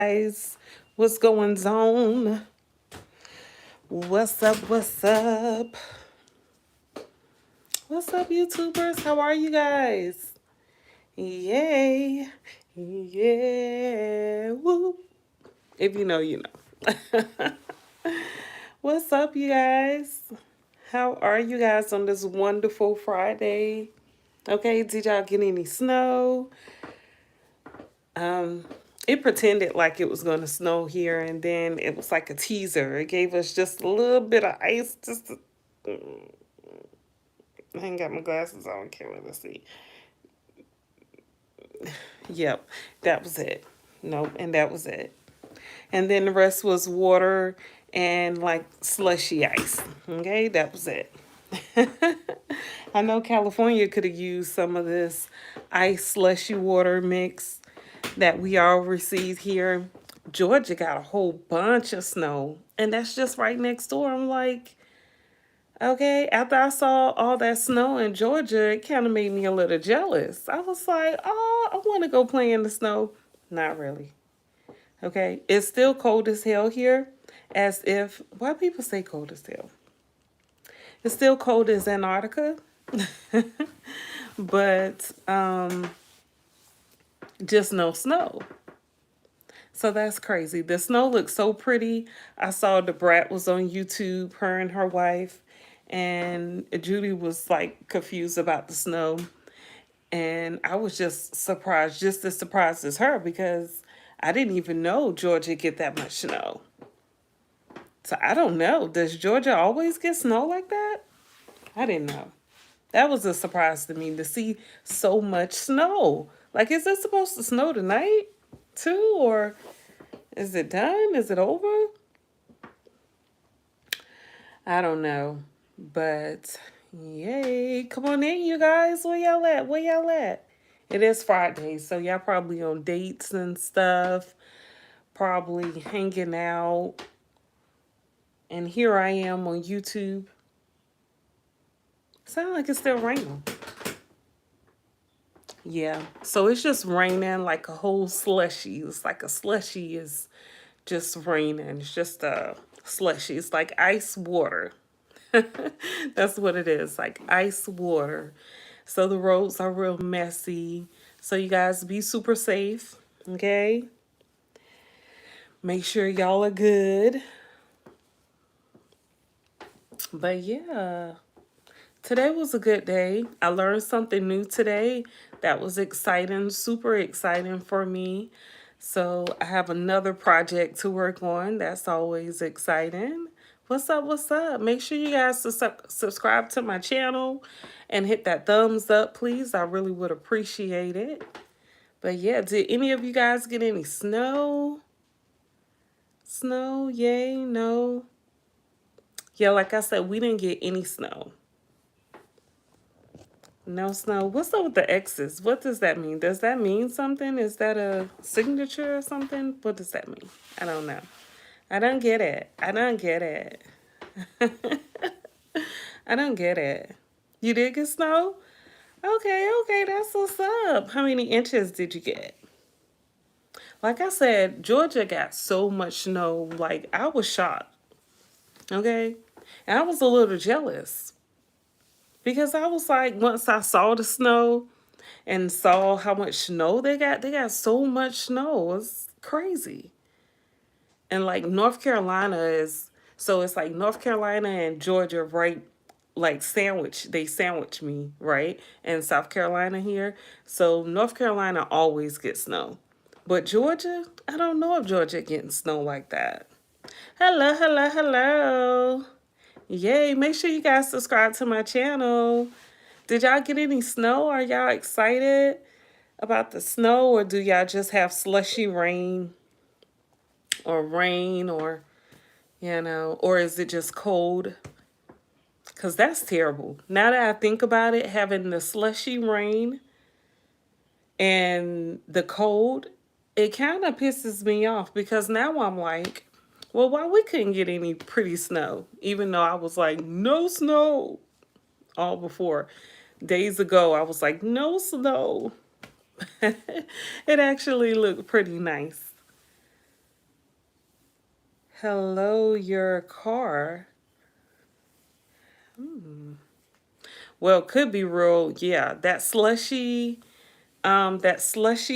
Guys, what's going on? What's up? What's up? What's up, YouTubers? How are you guys? Yay! Yeah! Woo! If you know, you know. What's up, you guys? How are you guys on this wonderful Friday? Okay, did y'all get any snow? Um, it pretended like it was going to snow here, and then it was like a teaser. It gave us just a little bit of ice. I ain't got my glasses on. Can't really see. Yep, that was it. Nope, and that was it. And then the rest was water and like slushy ice. Okay, that was it. I know California could have used some of this ice slushy water mix that we all received here. Georgia got a whole bunch of snow, and that's just right next door. I'm like, okay, after I saw all that snow in Georgia, it kind of made me a little jealous. I was like, oh, I want to go play in the snow. Not really. Okay, it's still cold as hell here, as if, why people say cold as hell? It's still cold as Antarctica, but just no snow. So that's crazy. The snow looks so pretty. I saw the Brat was on YouTube, her and her wife, and Judy was like confused about the snow. And I was just surprised, just as surprised as her, because I didn't even know Georgia get that much snow. So I don't know. Does Georgia always get snow like that? I didn't know. That was a surprise to me to see so much snow. Like, is it supposed to snow tonight too? Or is it done? Is it over? I don't know. But yay. Come on in, you guys. Where y'all at? Where y'all at? It is Friday, so y'all probably on dates and stuff. Probably hanging out. And here I am on YouTube. Sound like it's still raining. Yeah. So it's just raining like a whole slushy. It's like a slushy is just raining. It's just a slushy. It's like ice water. That's what it is, like ice water. So the roads are real messy. So you guys be super safe, okay? Make sure y'all are good. But yeah, today was a good day. I learned something new today that was exciting, super exciting for me. So I have another project to work on. That's always exciting. What's up? What's up? Make sure you guys subscribe to my channel and hit that thumbs up, please. I really would appreciate it. But yeah, did any of you guys get any snow? Snow? Yay? No? Yeah, like I said, we didn't get any snow. No snow. What's up with the X's? What does that mean? Does that mean something? Is that a signature or something? What does that mean? I don't know. I don't get it. I don't get it. I don't get it. You did get snow? Okay, okay, that's what's up. How many inches did you get? Like I said, Georgia got so much snow. Like, I was shocked. Okay? And I was a little jealous. Because I was like, once I saw the snow and saw how much snow they got so much snow. It's crazy. And like North Carolina is, so it's like North Carolina and Georgia, right? Like they sandwich me, right? And South Carolina here. So North Carolina always gets snow. But Georgia, I don't know if Georgia getting snow like that. Hello, hello, hello. Yay, make sure you guys subscribe to my channel. Did y'all get any snow? Are y'all excited about the snow, or do y'all just have slushy rain or or is it just cold? Because that's terrible. Now that I think about it, having the slushy rain and the cold, it kind of pisses me off because now I'm like, well, why we couldn't get any pretty snow? Even though I was like, no snow all before. Days ago, I was like, no snow. It actually looked pretty nice. Hello, your car. Well, it could be real. Yeah, that slushy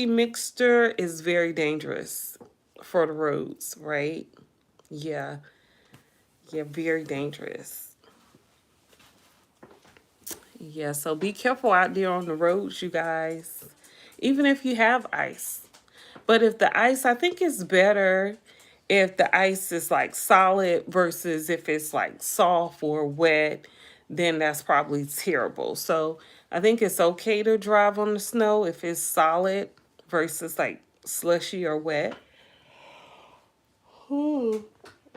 mixture is very dangerous for the roads, right? Yeah, yeah, very dangerous. Yeah, so be careful out there on the roads, you guys. Even if you have ice. But if the ice, I think it's better if the ice is like solid versus if it's like soft or wet, then that's probably terrible. So I think it's okay to drive on the snow if it's solid versus like slushy or wet. Ooh,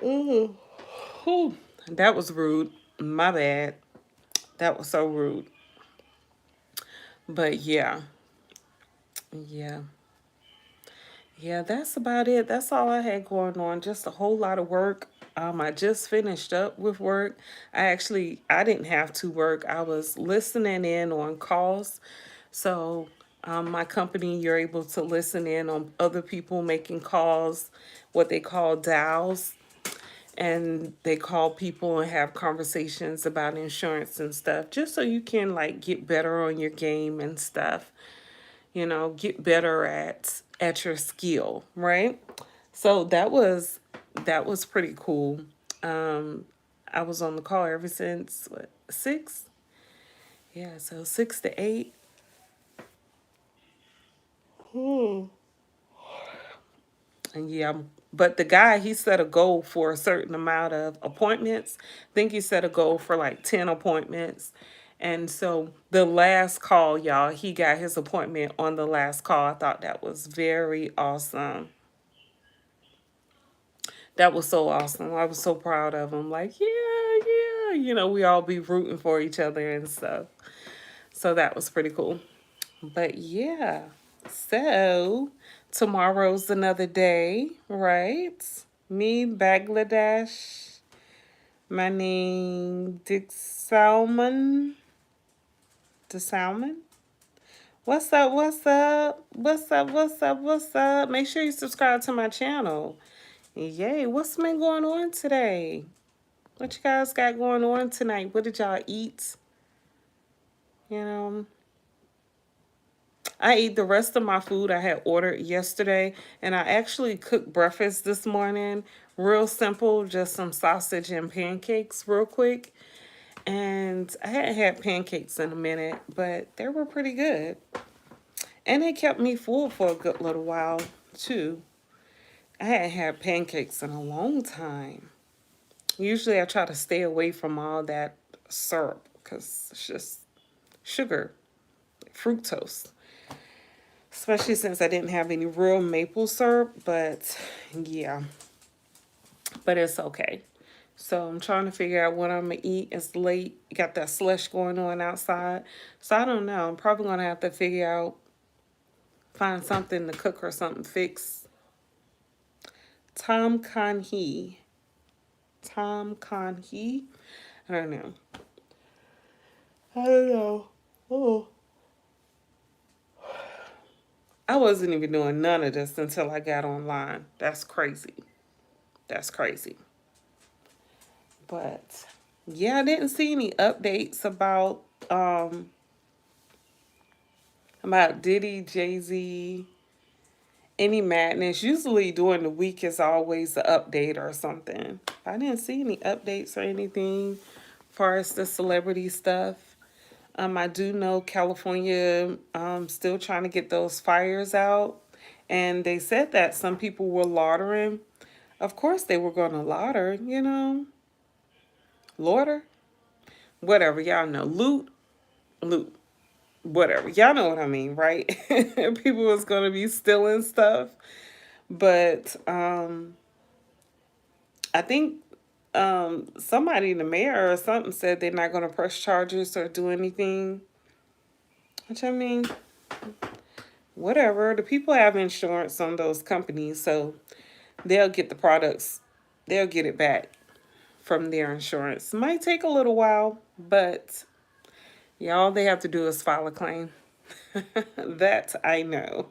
ooh, ooh. That was rude. My bad. That was so rude. But yeah, yeah. Yeah, that's about it. That's all I had going on. Just a whole lot of work. I just finished up with work. I didn't have to work. I was listening in on calls. So, my company, you're able to listen in on other people making calls, what they call dials, and they call people and have conversations about insurance and stuff, just so you can like get better on your game and stuff, get better at your skill, right? So that was pretty cool. um I was on the call ever since what, 6, yeah, so 6 to 8. And yeah, but the guy, he set a goal for a certain amount of appointments. I think he set a goal for like 10 appointments. And so the last call, y'all, he got his appointment on the last call. I thought that was very awesome. That was so awesome. I was so proud of him. Like, yeah, yeah. We all be rooting for each other and stuff. So that was pretty cool. But yeah. So tomorrow's another day, right? Me, Bangladesh. My name, Dick Salmon. The Salmon. What's up? What's up? What's up? What's up? What's up? Make sure you subscribe to my channel. Yay. What's been going on today? What you guys got going on tonight? What did y'all eat? You know, I ate the rest of my food I had ordered yesterday, and I actually cooked breakfast this morning. Real simple, just some sausage and pancakes, real quick. And I hadn't had pancakes in a minute, but they were pretty good. And they kept me full for a good little while, too. I hadn't had pancakes in a long time. Usually I try to stay away from all that syrup because it's just sugar, fructose. Especially since I didn't have any real maple syrup, but yeah, but it's okay. So I'm trying to figure out what I'm gonna eat. It's late. Got that slush going on outside. So I don't know. I'm probably gonna have to figure out, find something to cook or something fix. Tom Conhee. Tom Conhee. I don't know. I don't know. Oh. I wasn't even doing none of this until I got online. That's crazy. That's crazy. But yeah, I didn't see any updates about Diddy, Jay-Z, any madness. Usually during the week is always an update or something. I didn't see any updates or anything as far as the celebrity stuff. I do know California still trying to get those fires out. And they said that some people were laundering. Of course they were going to lauder. Lauder? Whatever, y'all know. Loot. Whatever. Y'all know what I mean, right? People was going to be stealing stuff. But I think somebody, the mayor or something, said they're not going to press charges or do anything. Which, I mean, whatever. The people have insurance on those companies, so they'll get the products. They'll get it back from their insurance. Might take a little while, but yeah, all they have to do is file a claim. That I know.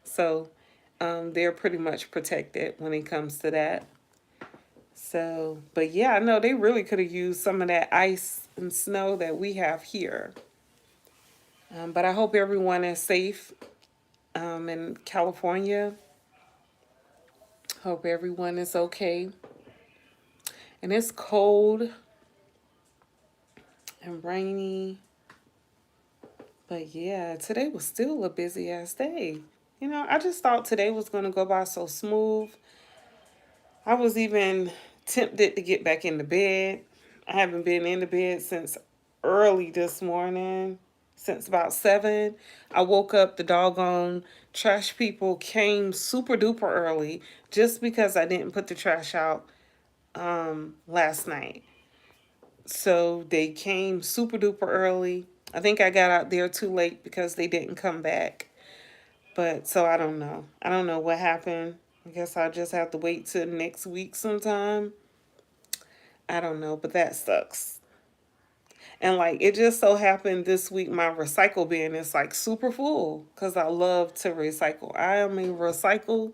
So they're pretty much protected when it comes to that. So, but yeah, I know they really could have used some of that ice and snow that we have here. But I hope everyone is safe in California. Hope everyone is okay. And it's cold and rainy. But yeah, today was still a busy ass day. I just thought today was going to go by so smooth. I was even tempted to get back into bed. I haven't been in the bed since early this morning, since about 7. I woke up, the doggone trash people came super duper early just because I didn't put the trash out last night. So they came super duper early. I think I got out there too late because they didn't come back. But so I don't know. I don't know what happened. I guess I'll just have to wait till next week sometime. I don't know, but that sucks. And like it just so happened this week my recycle bin is like super full because I love to recycle. I am a recycle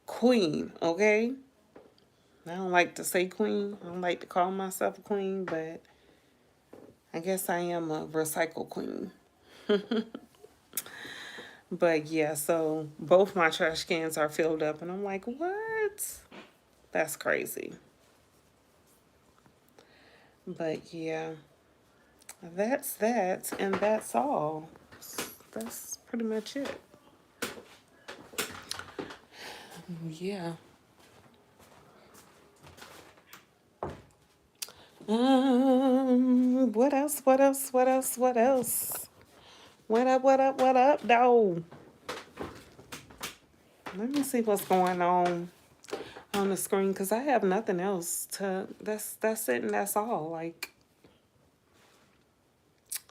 queen, okay? I don't like to say queen. I don't like to call myself a queen, but I guess I am a recycle queen. But yeah, so both my trash cans are filled up, and I'm like, what? That's crazy. But yeah, that's that, and that's all. That's pretty much it. Yeah. What else? What else? What else? What else? What up? What up? What up? No. Let me see what's going on the screen because I have nothing else to. That's it and that's all. Like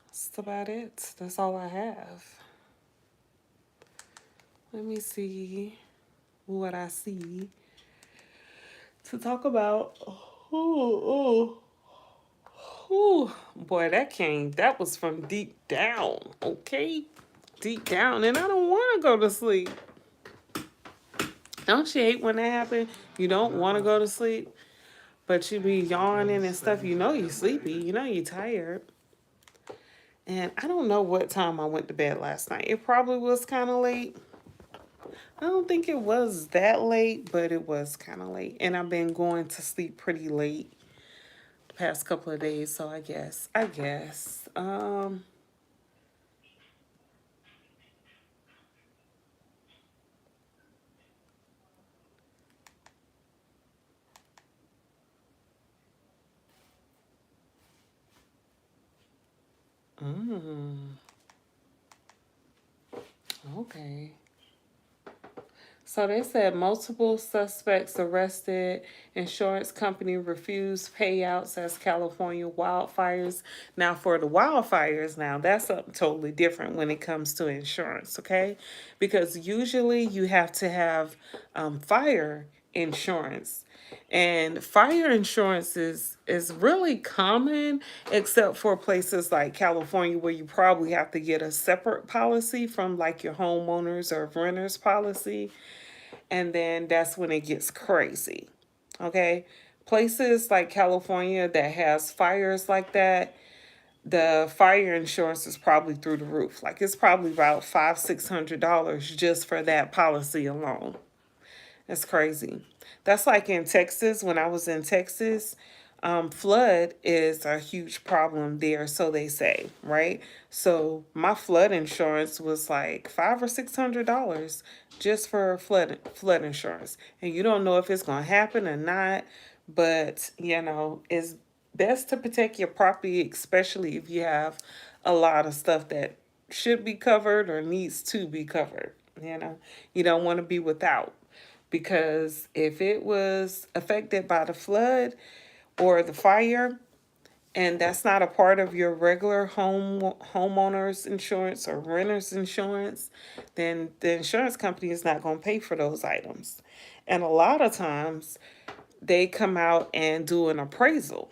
that's about it. That's all I have. Let me see what I see to talk about. Oh, oh. Boy, that was from deep down, okay? Deep down, and I don't want to go to sleep. Don't you hate when that happens? You don't want to go to sleep, but you be yawning and stuff. You know you sleepy. You know you tired. And I don't know what time I went to bed last night. It probably was kind of late. I don't think it was that late, but it was kind of late. And I've been going to sleep pretty late the past couple of days, so I guess. Mm, okay. So they said multiple suspects arrested. Insurance company refused payouts as California wildfires. Now, for the wildfires, now that's something totally different when it comes to insurance, okay? Because usually you have to have fire insurance. And fire insurance is really common, except for places like California where you probably have to get a separate policy from like your homeowners or renters policy, and then that's when it gets crazy. Okay? Places like California that has fires like that, the fire insurance is probably through the roof. Like it's probably about $500-$600 just for that policy alone. That's crazy. That's like in Texas. When I was in Texas, flood is a huge problem there, so they say, right? So my flood insurance was like $500 or $600 just for flood insurance, and you don't know if it's gonna happen or not. But it's best to protect your property, especially if you have a lot of stuff that should be covered or needs to be covered. You don't want to be without, because if it was affected by the flood or the fire and that's not a part of your regular homeowners insurance or renters insurance, then the insurance company is not going to pay for those items. And a lot of times they come out and do an appraisal.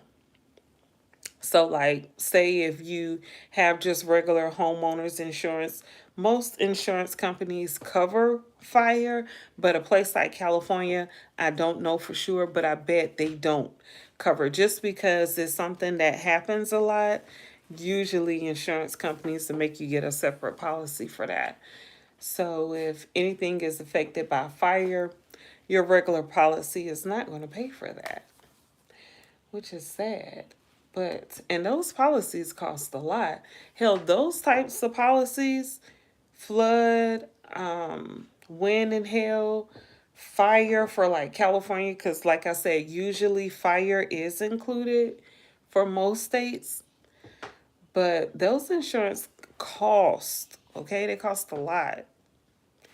So, like, say if you have just regular homeowners insurance, most insurance companies cover fire, but a place like California, I don't know for sure, but I bet they don't cover just because it's something that happens a lot. Usually, insurance companies to make you get a separate policy for that. So, if anything is affected by fire, your regular policy is not going to pay for that, which is sad. But, and those policies cost a lot. Hell, those types of policies, flood, wind and hail, fire for like California, because like I said, usually fire is included for most states, but those insurance cost, okay? They cost a lot.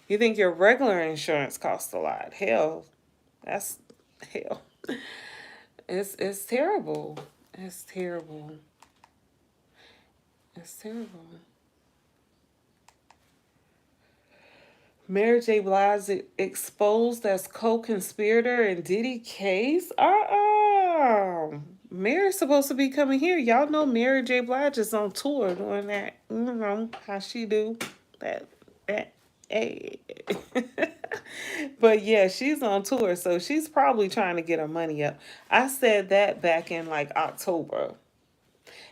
You think your regular insurance costs a lot? Hell, that's hell. It's terrible. It's terrible. It's terrible. Mary J. Blige exposed as co-conspirator in Diddy case. Mary's supposed to be coming here. Y'all know Mary J. Blige is on tour doing that. You know how she do that. That. Hey. But yeah, she's on tour, so she's probably trying to get her money up. I said that back in like October.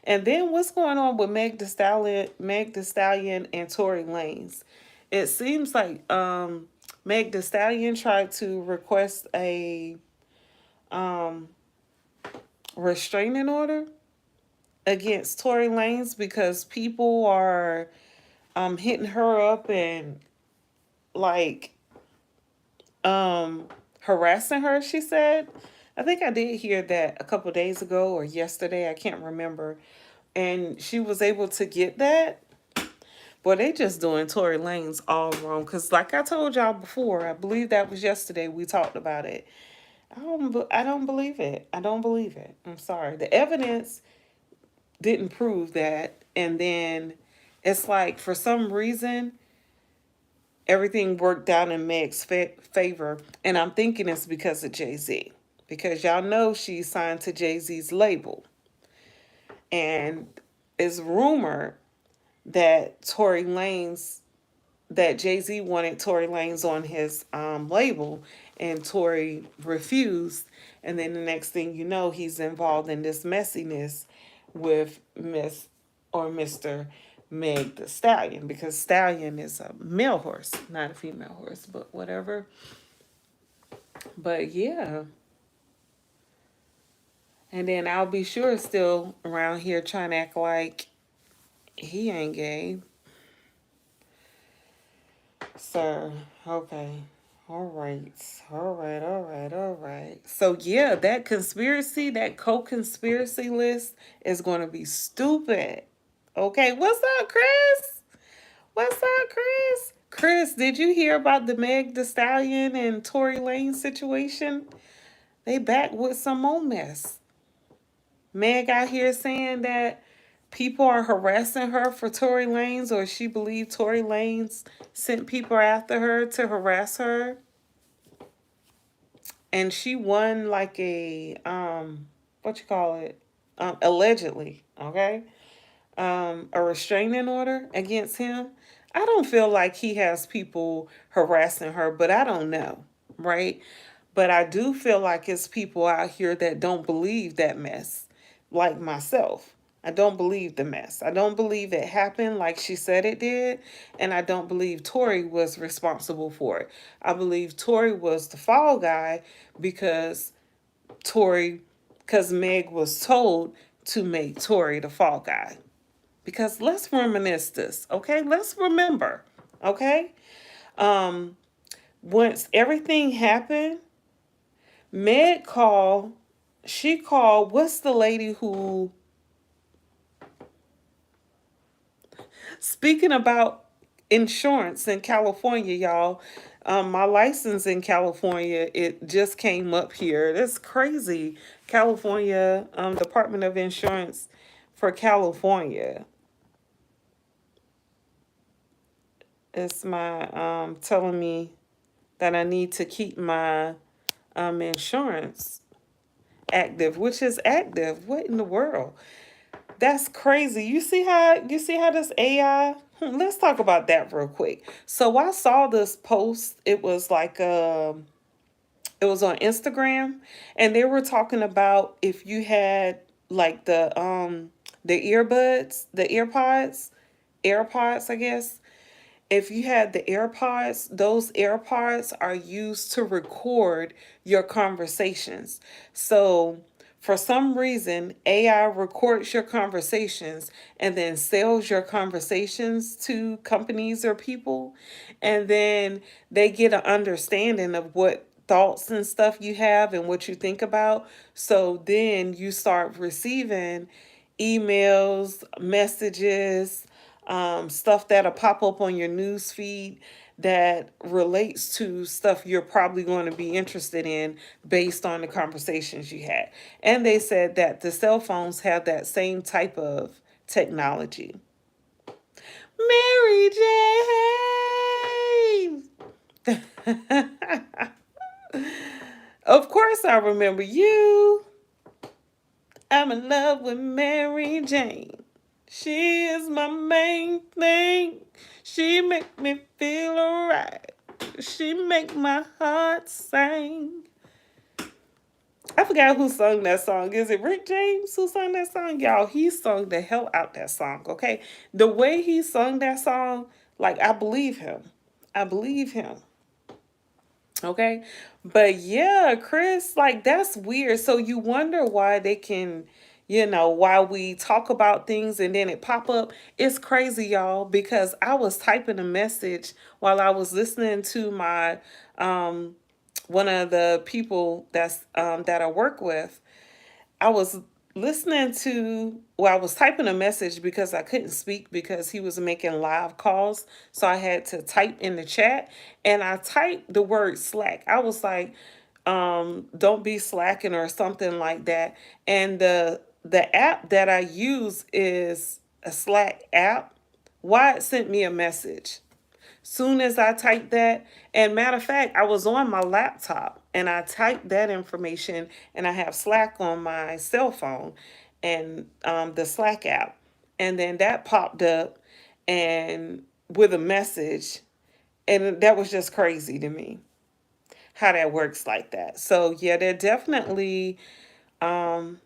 And then what's going on with Meg The Stallion and Tory Lanez? It seems like Meg The Stallion tried to request a um, restraining order against Tory Lanez because people are hitting her up and like harassing her, she said. I think I did hear that a couple days ago or yesterday, I can't remember. And she was able to get that. Boy, they just doing Tory Lanez all wrong. Cause like I told y'all before, I believe that was yesterday we talked about it. I don't believe it. I don't believe it. I'm sorry. The evidence didn't prove that, and then it's like for some reason everything worked out in Meg's favor, and I'm thinking it's because of Jay-Z, because y'all know she's signed to Jay-Z's label, and it's rumored that that Jay-Z wanted Tory Lanez on his label, and Tory refused. And then the next thing you know, he's involved in this messiness with Miss or Mr. Meg The Stallion, because Stallion is a male horse, not a female horse, but whatever. But yeah. And then I'll Be Sure still around here trying to act like he ain't gay. Sir, okay. All right. All right. All right. All right. So, yeah, that conspiracy, that co-conspiracy list is going to be stupid. Okay. What's up, Chris? What's up, Chris? Chris, did you hear about the Meg The Stallion and Tory Lane situation? They back with some more mess. Meg out here saying that people are harassing her for Tory Lanez, or she believed Tory Lanez sent people after her to harass her. And she won like a what you call it? Allegedly, okay? A restraining order against him. I don't feel like he has people harassing her, but I don't know, right? But I do feel like it's people out here that don't believe that mess, like myself. I don't believe the mess. I don't believe it happened like she said it did. And I don't believe Tory was responsible for it. I believe Tory was the fall guy because because Meg was told to make Tory the fall guy. Because let's reminisce this, okay? Let's remember, okay? Once everything happened, Meg called, she called, what's the lady who, speaking about insurance in California, y'all, my license in California, it just came up here. That's crazy. California, Department of Insurance for California. It's my telling me that I need to keep my insurance active, which is active. What in the world? That's crazy. You see how this AI? Let's talk about that real quick. So I saw this post. It was on Instagram, and they were talking about if you had like the earbuds, the AirPods, I guess. If you had the AirPods, those AirPods are used to record your conversations. So, for some reason, AI records your conversations and then sells your conversations to companies or people. And then they get an understanding of what thoughts and stuff you have and what you think about. So then you start receiving emails, messages, stuff that'll pop up on your news feed that relates to stuff you're probably going to be interested in based on the conversations you had. And they said that the cell phones have that same type of technology. Mary Jane! Of course, I remember you. I'm in love with Mary Jane. She is my main thing. She make me feel alright. She make my heart sing. I forgot who sung that song. Is it Rick James who sung that song? Y'all, he sung the hell out that song, okay? The way he sung that song, like, I believe him. I believe him. Okay. But yeah, Chris, like that's weird. So you wonder why they can, why we talk about things and then it pop up. It's crazy, y'all, because I was typing a message while I was listening to my one of the people that I work with. I was I was typing a message because I couldn't speak because he was making live calls. So I had to type in the chat and I typed the word slack. I was like, don't be slacking or something like that. And the app that I use is a Slack app. Why it sent me a message. Soon as I typed that, and matter of fact, I was on my laptop and I typed that information, and I have Slack on my cell phone and the Slack app. And then that popped up and with a message. And that was just crazy to me how that works like that. So, yeah, they're definitely, um,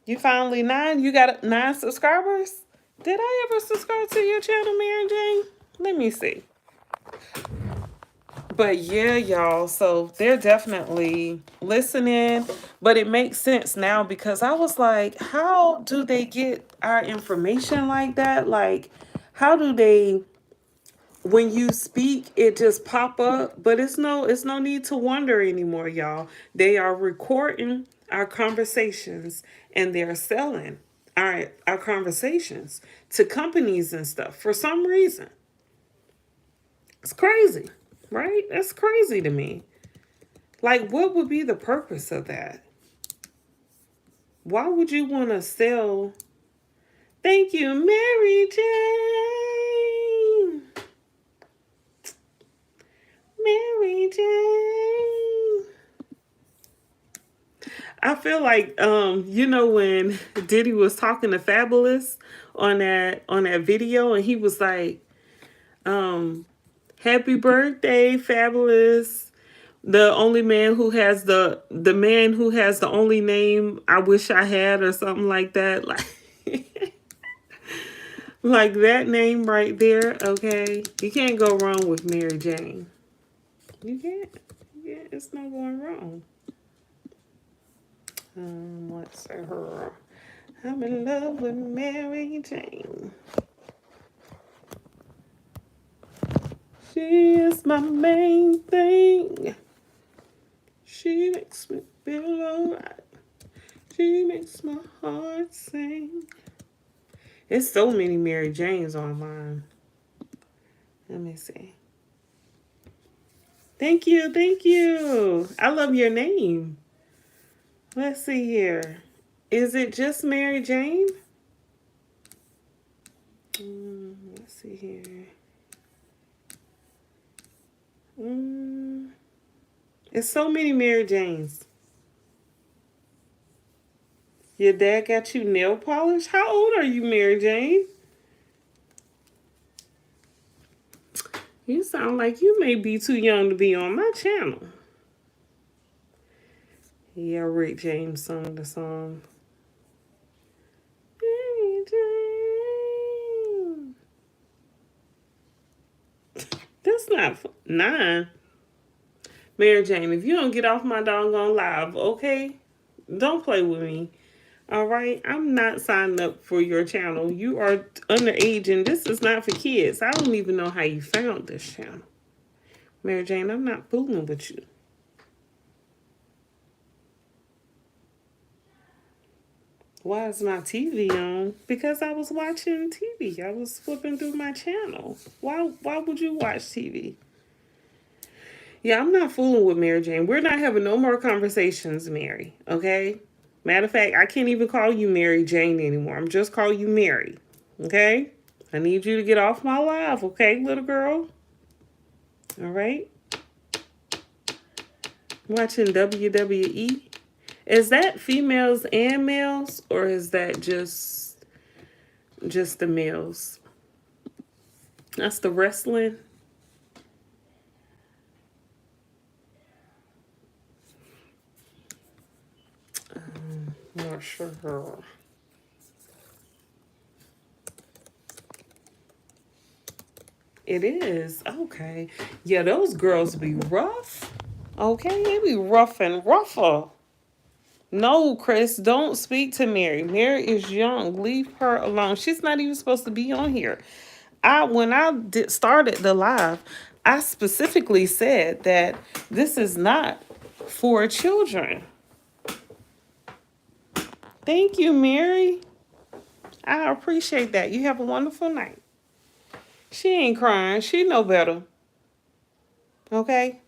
you got 9 subscribers? Did I ever subscribe to your channel, Mary Jane? Let me see. But yeah, y'all, so they're definitely listening, but it makes sense now because I was like, how do they get our information like that? Like, how do they, when you speak, it just pop up? But it's no need to wonder anymore, y'all. They are recording our conversations and they're selling our conversations to companies and stuff for some reason. It's crazy, right? That's crazy to me. Like, what would be the purpose of that? Why would you want to sell? Thank you, Mary Jane. Mary Jane. I feel like, when Diddy was talking to Fabulous on that video, and he was like, "Happy birthday, Fabulous." The only man who has the man who has the only name I wish I had or something like that. Like that name right there, okay? You can't go wrong with Mary Jane. You can't. Yeah, it's not going wrong. Let's say her. I'm in love with Mary Jane. She is my main thing. She makes me feel alright. She makes my heart sing. There's so many Mary Janes online. Let me see. Thank you, thank you. I love your name. Let's see here. Is it just Mary Jane? Let's see here. It's so many Mary Janes. Your dad got you nail polish? How old are you, Mary Jane? You sound like you may be too young to be on my channel. Yeah, Rick James sung the song. Mary Jane. That's not 9. Mary Jane, if you don't get off my doggone live, okay? Don't play with me. All right? I'm not signed up for your channel. You are underage and this is not for kids. I don't even know how you found this channel. Mary Jane, I'm not fooling with you. Why is my TV on? Because I was watching TV. I was flipping through my channel. Why would you watch TV? Yeah, I'm not fooling with Mary Jane. We're not having no more conversations, Mary. Okay? Matter of fact, I can't even call you Mary Jane anymore. I'm just calling you Mary. Okay? I need you to get off my live, okay, little girl? All right? Watching WWE. Is that females and males, or is that just the males? That's the wrestling. Not sure. It is. Okay. Yeah, those girls be rough. Okay, they be rough and rougher. No, Chris, don't speak to Mary. Mary is young. Leave her alone. She's not even supposed to be on here. When I started the live, I specifically said that this is not for children. Thank you, Mary. I appreciate that. You have a wonderful night. She ain't crying. She know better. Okay?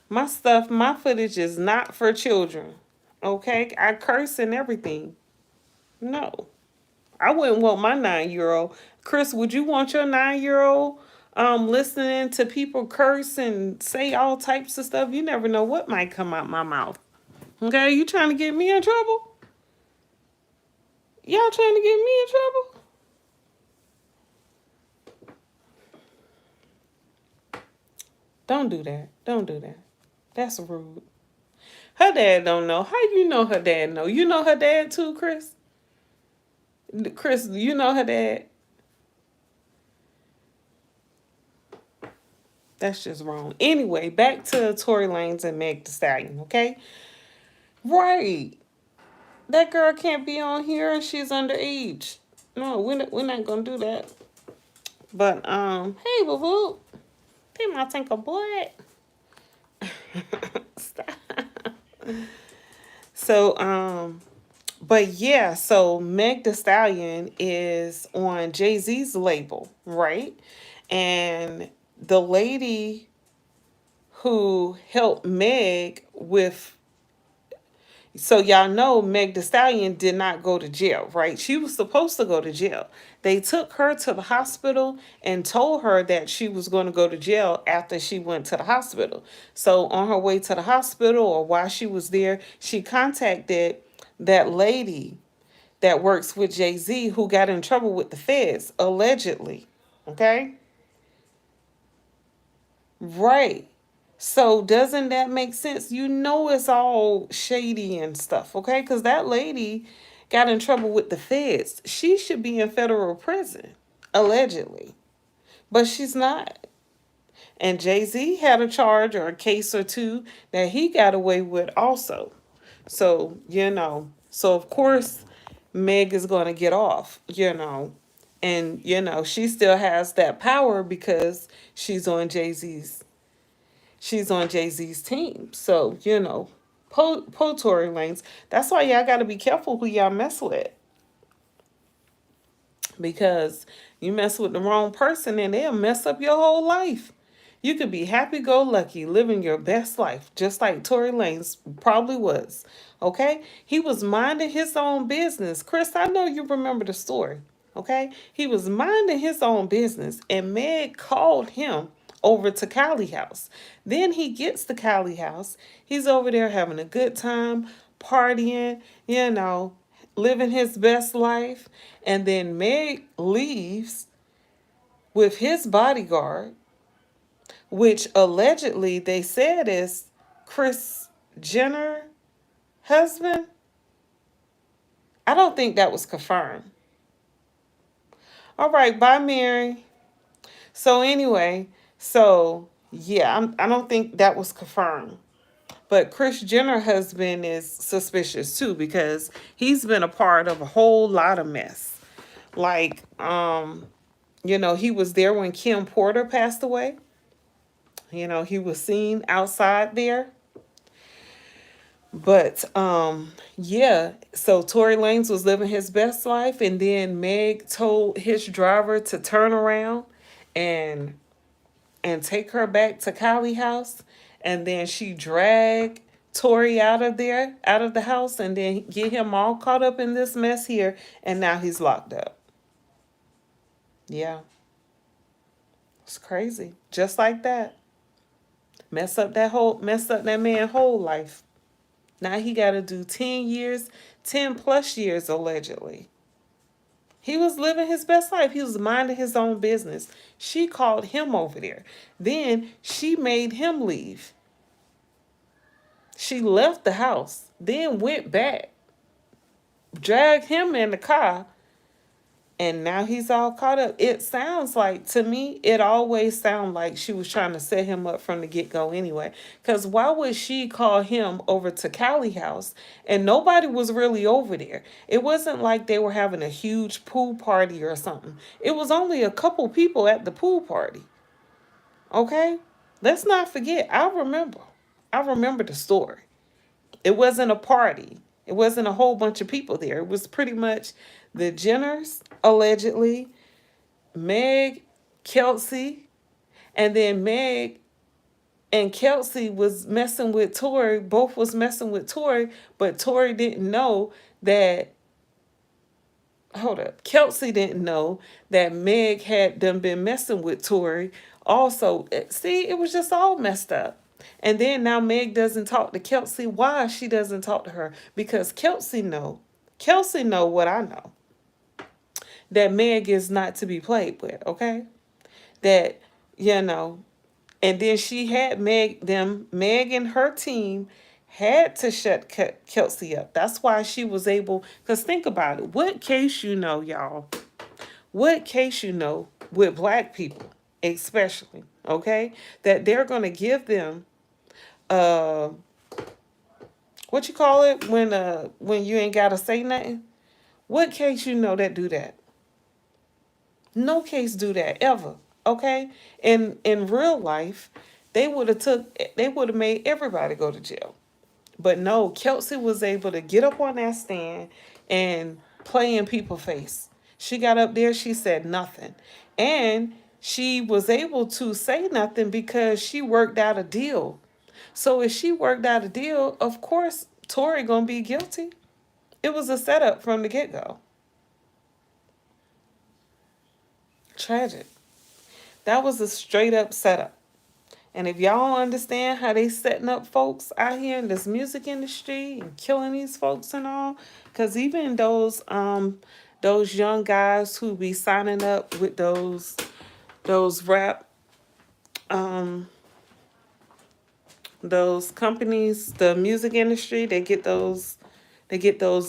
My footage is not for children. Okay? I curse and everything. No. I wouldn't want my 9-year-old. Chris, would you want your 9-year-old listening to people curse and say all types of stuff? You never know what might come out my mouth. Okay? You trying to get me in trouble? Y'all trying to get me in trouble? Don't do that. Don't do that. That's rude. Her dad don't know. How you know her dad know? You know her dad too, Chris? Chris, you know her dad? That's just wrong. Anyway, back to Tory Lanez and Meg Thee Stallion, okay? Right. That girl can't be on here and she's underage. No, we're not gonna do that. But hey boo boo. They might think a boy. Stop. So but yeah, so Meg Thee Stallion is on Jay-Z's label, right? And the lady who helped Meg with, so y'all know Meg Thee Stallion did not go to jail, right? She was supposed to go to jail. They took her to the hospital and told her that she was going to go to jail after she went to the hospital. So on her way to the hospital or while she was there, she contacted that lady that works with Jay-Z who got in trouble with the feds, allegedly. Okay? Right. So doesn't that make sense? You know it's all shady and stuff, okay? Because that lady got in trouble with the feds. She should be in federal prison, allegedly. But she's not. And Jay-Z had a charge or a case or two that he got away with also. So, so of course Meg is going to get off. And, she still has that power because she's on Jay-Z's team. So, Tory Lanez. That's why y'all got to be careful who y'all mess with. Because you mess with the wrong person and they'll mess up your whole life. You could be happy-go-lucky, living your best life, just like Tory Lanez probably was. Okay? He was minding his own business. Chris, I know you remember the story. Okay? He was minding his own business, and Meg called him over to Cali house. Then he gets to Cali house. He's over there having a good time, partying, living his best life. And then Meg leaves with his bodyguard, which allegedly they said is Kris Jenner husband. I don't think that was confirmed. All right, bye, Mary. So anyway, I don't think that was confirmed. But Kris Jenner husband is suspicious too because he's been a part of a whole lot of mess. Like, he was there when Kim Porter passed away. He was seen outside there. But so Tory Lanez was living his best life, and then Meg told his driver to turn around and take her back to Kylie house, and then she dragged Tory out of there, out of the house, and then get him all caught up in this mess here, and now he's locked up. Yeah. It's crazy. Just like that. Mess up that man's whole life. Now he got to do 10 years, 10 plus years allegedly. He was living his best life. He was minding his own business. She called him over there. Then she made him leave. She left the house, then went back, dragged him in the car, and now he's all caught up. It sounds like, to me, it always sounded like she was trying to set him up from the get-go anyway. Because why would she call him over to Cali house and nobody was really over there? It wasn't like they were having a huge pool party or something. It was only a couple people at the pool party. Okay? Let's not forget. I remember the story. It wasn't a party. It wasn't a whole bunch of people there. It was pretty much the Jenners, allegedly, Meg, Kelsey, and then Meg and Kelsey was messing with Torey. Both was messing with Torey, but Torey didn't know that. Hold up. Kelsey didn't know that Meg had them been messing with Torey. Also, see, it was just all messed up. And then now Meg doesn't talk to Kelsey. Why she doesn't talk to her? Because Kelsey know what I know. That Meg is not to be played with, okay? That, and then she had Meg and her team had to shut Kelsey up. That's why she was able, because think about it. What case y'all? What case with black people, especially, okay? That they're going to give them, what you call it when you ain't got to say nothing? What case that do that? No case do that ever. Okay? In real life, they would have made everybody go to jail. But no, Kelsey was able to get up on that stand and play in people's face. She got up there, she said nothing. And she was able to say nothing because she worked out a deal. So if she worked out a deal, of course, Torey gonna be guilty. It was a setup from the get-go. Tragic. That was a straight up setup. And if y'all understand how they setting up folks out here in this music industry and killing these folks and all, because even those young guys who be signing up with those rap those companies, the music industry, they get those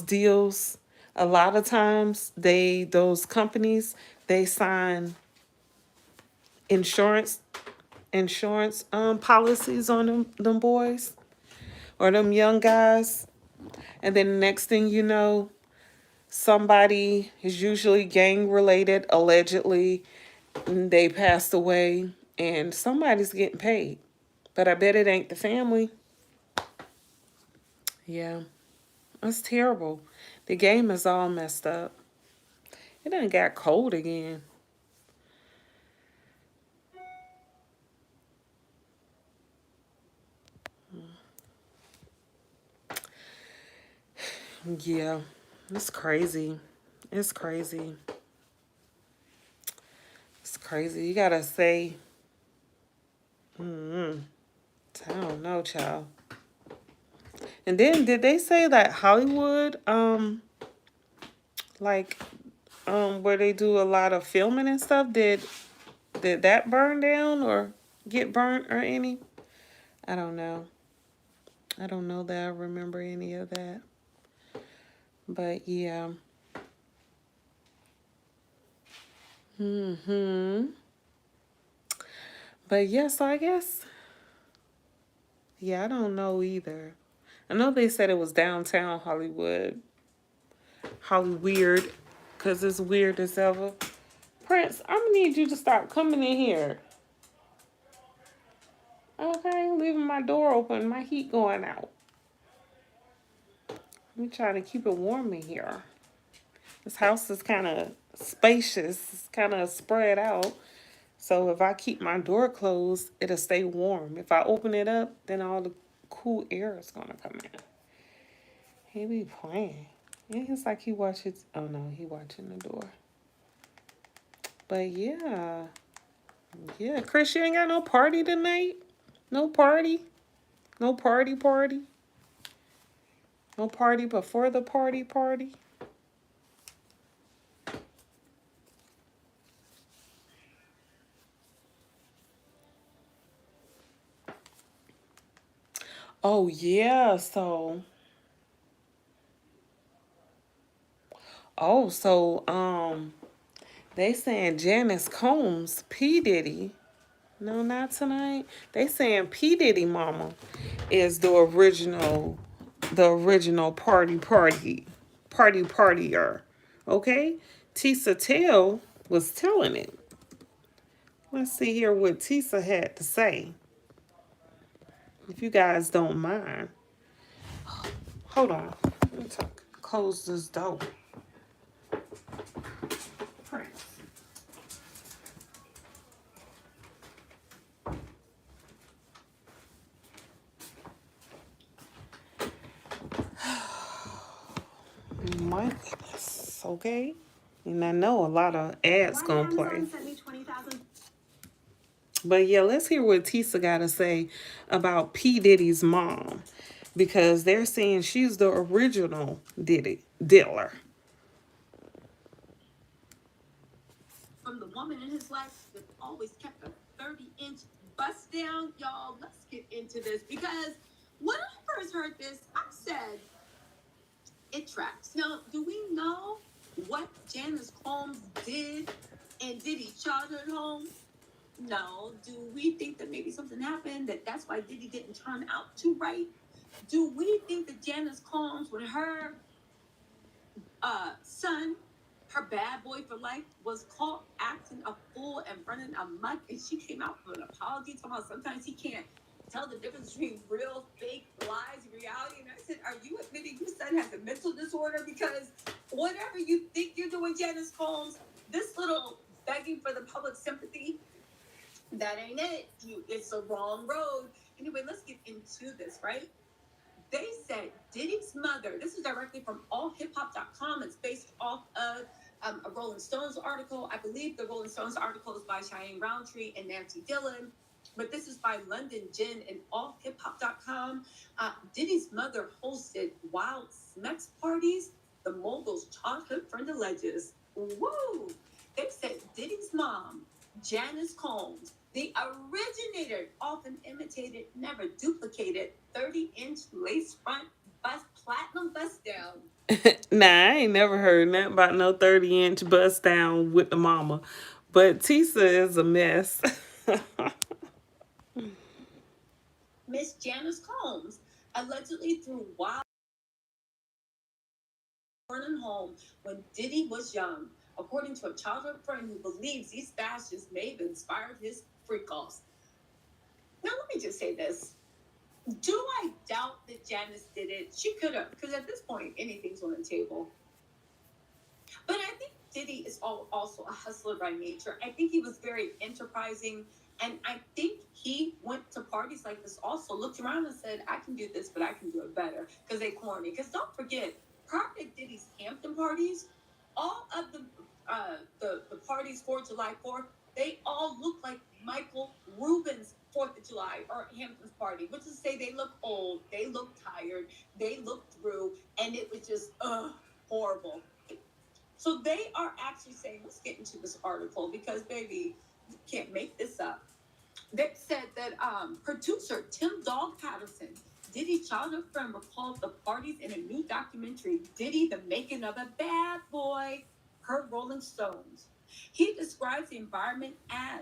deals. A lot of times those companies, they sign insurance policies on them boys or them young guys. And then the next thing you know, somebody is usually gang related, allegedly, they passed away and somebody's getting paid. But I bet it ain't the family. Yeah, that's terrible. The game is all messed up. It done got cold again. Yeah, it's crazy. It's crazy. It's crazy. You gotta say, I don't know, child. And then did they say that Hollywood, like, where they do a lot of filming and stuff, did that burn down or get burnt or any? I don't know. I don't know that I remember any of that. But yeah. But yes, I guess. Yeah, I don't know either. I know they said it was downtown Hollywood. Hollyweird. Because it's weird as ever. Prince, I'm going to need you to stop coming in here. Okay, leaving my door open. My heat going out. Let me try to keep it warm in here. This house is kind of spacious. It's kind of spread out. So if I keep my door closed, it'll stay warm. If I open it up, then all the cool air is going to come in. He be playing. Yeah, it's like he watches. Oh no, he watching the door. But yeah. Yeah, Chris, you ain't got no party tonight? No party? No party? No party before the party? Oh yeah, so they saying Janice Combs, P. Diddy. No, not tonight. They saying P. Diddy mama is the original partier. Okay? Tisa Tell was telling it. Let's see here what Tisa had to say. If you guys don't mind. Hold on. Let me close this door. Prince. My goodness. Okay? And I know a lot of ads gonna play. But yeah, let's hear what Tisa got to say about P. Diddy's mom. Because they're saying she's the original Diddler. From the woman in his life that always kept a 30-inch bust down, y'all, let's get into this. Because when I first heard this, I said, it tracks. Now, do we know what Janice Combs did in Diddy's childhood home? No. Do we think that maybe something happened, that's why Diddy didn't turn out too right? Do we think that Janice Combs, when her son, her bad boy for life, was caught acting a fool and running amok, and she came out with an apology talking about sometimes he can't tell the difference between real, fake, lies, and reality? And I said, are you admitting your son has a mental disorder? Because whatever you think you're doing, Janice Combs, this little begging for the public sympathy, that ain't it. It's a wrong road. Anyway, let's get into this, right? They said Diddy's mother, this is directly from allhiphop.com. It's based off of a Rolling Stones article. I believe the Rolling Stones article is by Cheyenne Roundtree and Nancy Dillon, but this is by London Jen and allhiphop.com. Diddy's mother hosted wild Smex parties, the mogul's childhood friend alleges. Woo! They said Diddy's mom, Janice Combs, the originator, often imitated, never duplicated, 30-inch lace front platinum bust down. Nah, I ain't never heard nothing about no 30-inch bust down with the mama. But Tisa is a mess. Miss Janice Combs allegedly threw wild home when Diddy was young, according to a childhood friend who believes these fashions may have inspired his freak-offs. Now, let me just say this. Do I doubt that Janice did it? She could have, because at this point, anything's on the table. But I think Diddy is also a hustler by nature. I think he was very enterprising. And I think he went to parties like this also, looked around and said, I can do this, but I can do it better. Because they corny. Because don't forget, prior to Diddy's Hampton parties, all of the parties for July 4th, they all look like Michael Rubin's 4th of July or Hampton's party, which is to say they look old, they look tired, they look through, and it was just horrible. So they are actually saying, let's get into this article because baby, you can't make this up. They said that producer Tim Dog Patterson, Diddy's childhood friend, recalled the parties in a new documentary, Diddy, the Making of a Bad Boy, per Rolling Stones. He describes the environment as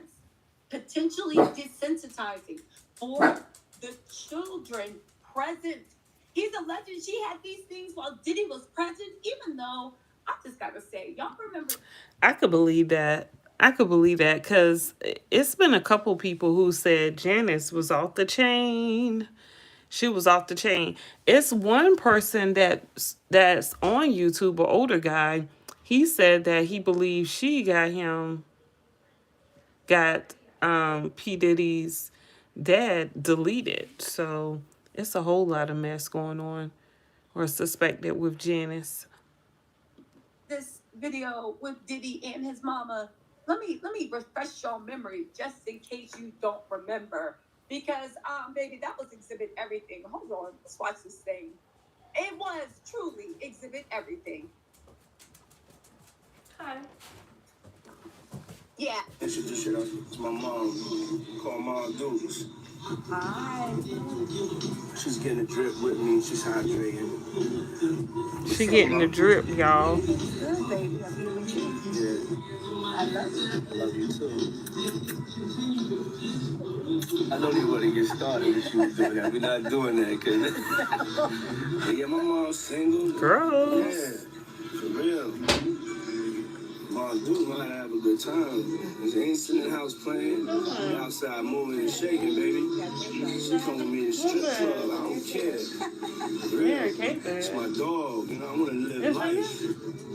potentially desensitizing for the children present. He's alleging she had these things while Diddy was present, even though I just gotta say, y'all remember? I could believe that. I could believe that because it's been a couple people who said Janice was off the chain. She was off the chain. It's one person that's on YouTube, an older guy. He said that he believes she got P Diddy's dad deleted. So it's a whole lot of mess going on, or suspected with Janice. This video with Diddy and his mama. Let me refresh your memory just in case you don't remember. Because baby, that was exhibit everything. Hold on, let's watch this thing. It was truly exhibit everything. Hi. Yeah. Introduce you to my mom. Call Mom Dukes. Hi. She's getting a drip with me. She's hydrating. She getting the drip, y'all. Good, baby. I'm here with you. Yeah. I love you. I love you too. I don't even want to get started if she was doing that. We're not doing that, cause yeah, my mom's single. Gross. Yeah, for real. Mom do know how to have a good time. She ain't sitting in the house playing. We outside moving and shaking, baby. She come with me to strip club. I don't care. For real. It's my dog. You know, I want to live life.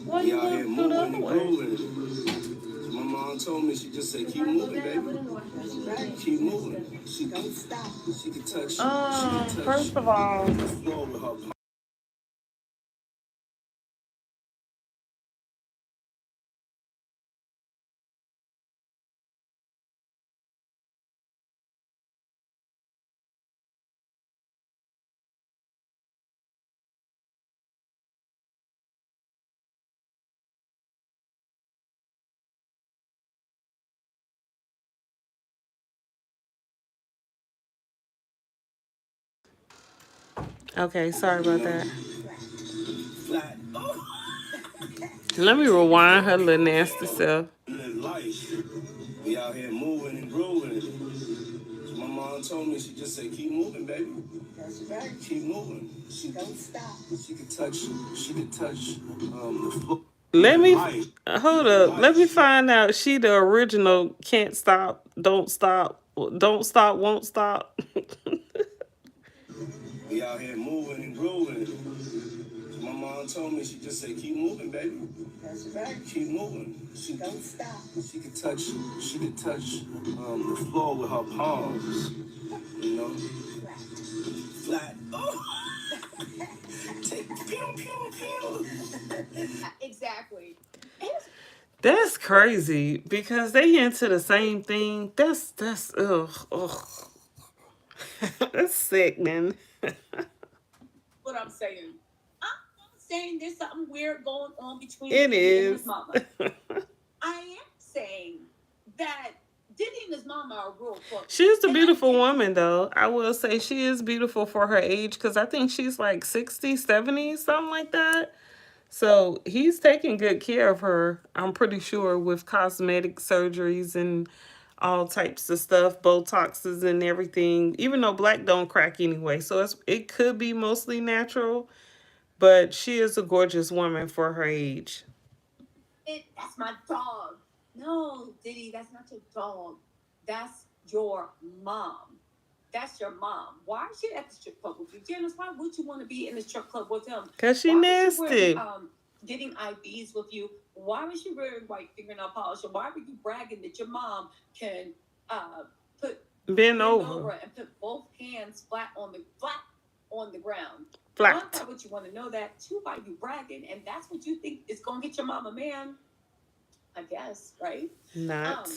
We out here moving and grooving. My mom told me, she just said, keep moving, baby. Keep moving. She don't stop. She can touch. First of all, the floor with her. okay, sorry about that. Let me rewind her little nasty self. Live life. We out here moving and grooving. So my mom told me, she just said, keep moving, baby. That's right. Keep moving. She don't stop. She can touch. She can touch the floor. Let me hold up. Let me find out. She the original. Can't stop. Don't stop. Don't stop. Won't stop. We out here moving and grooving. My mom told me, she just said, keep moving, baby. That's right. Keep moving. She don't stop. She can touch. She can touch the floor with her palms. You know. Flat. Oh. Take pew pew pew. Exactly. That's crazy because they into the same thing. That's ugh. That's sickening. What I'm saying. I'm saying there's something weird going on between It Diddy and is. his mama. I am saying that Diddy and his mama are real close. She's a beautiful woman, though. I will say she is beautiful for her age because I think she's like 60, 70, something like that. So he's taking good care of her, I'm pretty sure, with cosmetic surgeries and all types of stuff, Botoxes and everything, even though black don't crack anyway. So it could be mostly natural, but she is a gorgeous woman for her age. That's my dog. No, Diddy, that's not your dog. That's your mom. That's your mom. Why is she at the strip club with you? Janice, why would you want to be in the strip club with him? Because she nasty. Getting IVs with you. Why was she wearing white fingernail polish? And why were you bragging that your mom can bend over and put both hands flat on the ground? Flat. One, why would you want to know that? Two, why you bragging? And that's what you think is going to get your mom a man? I guess, right? Not.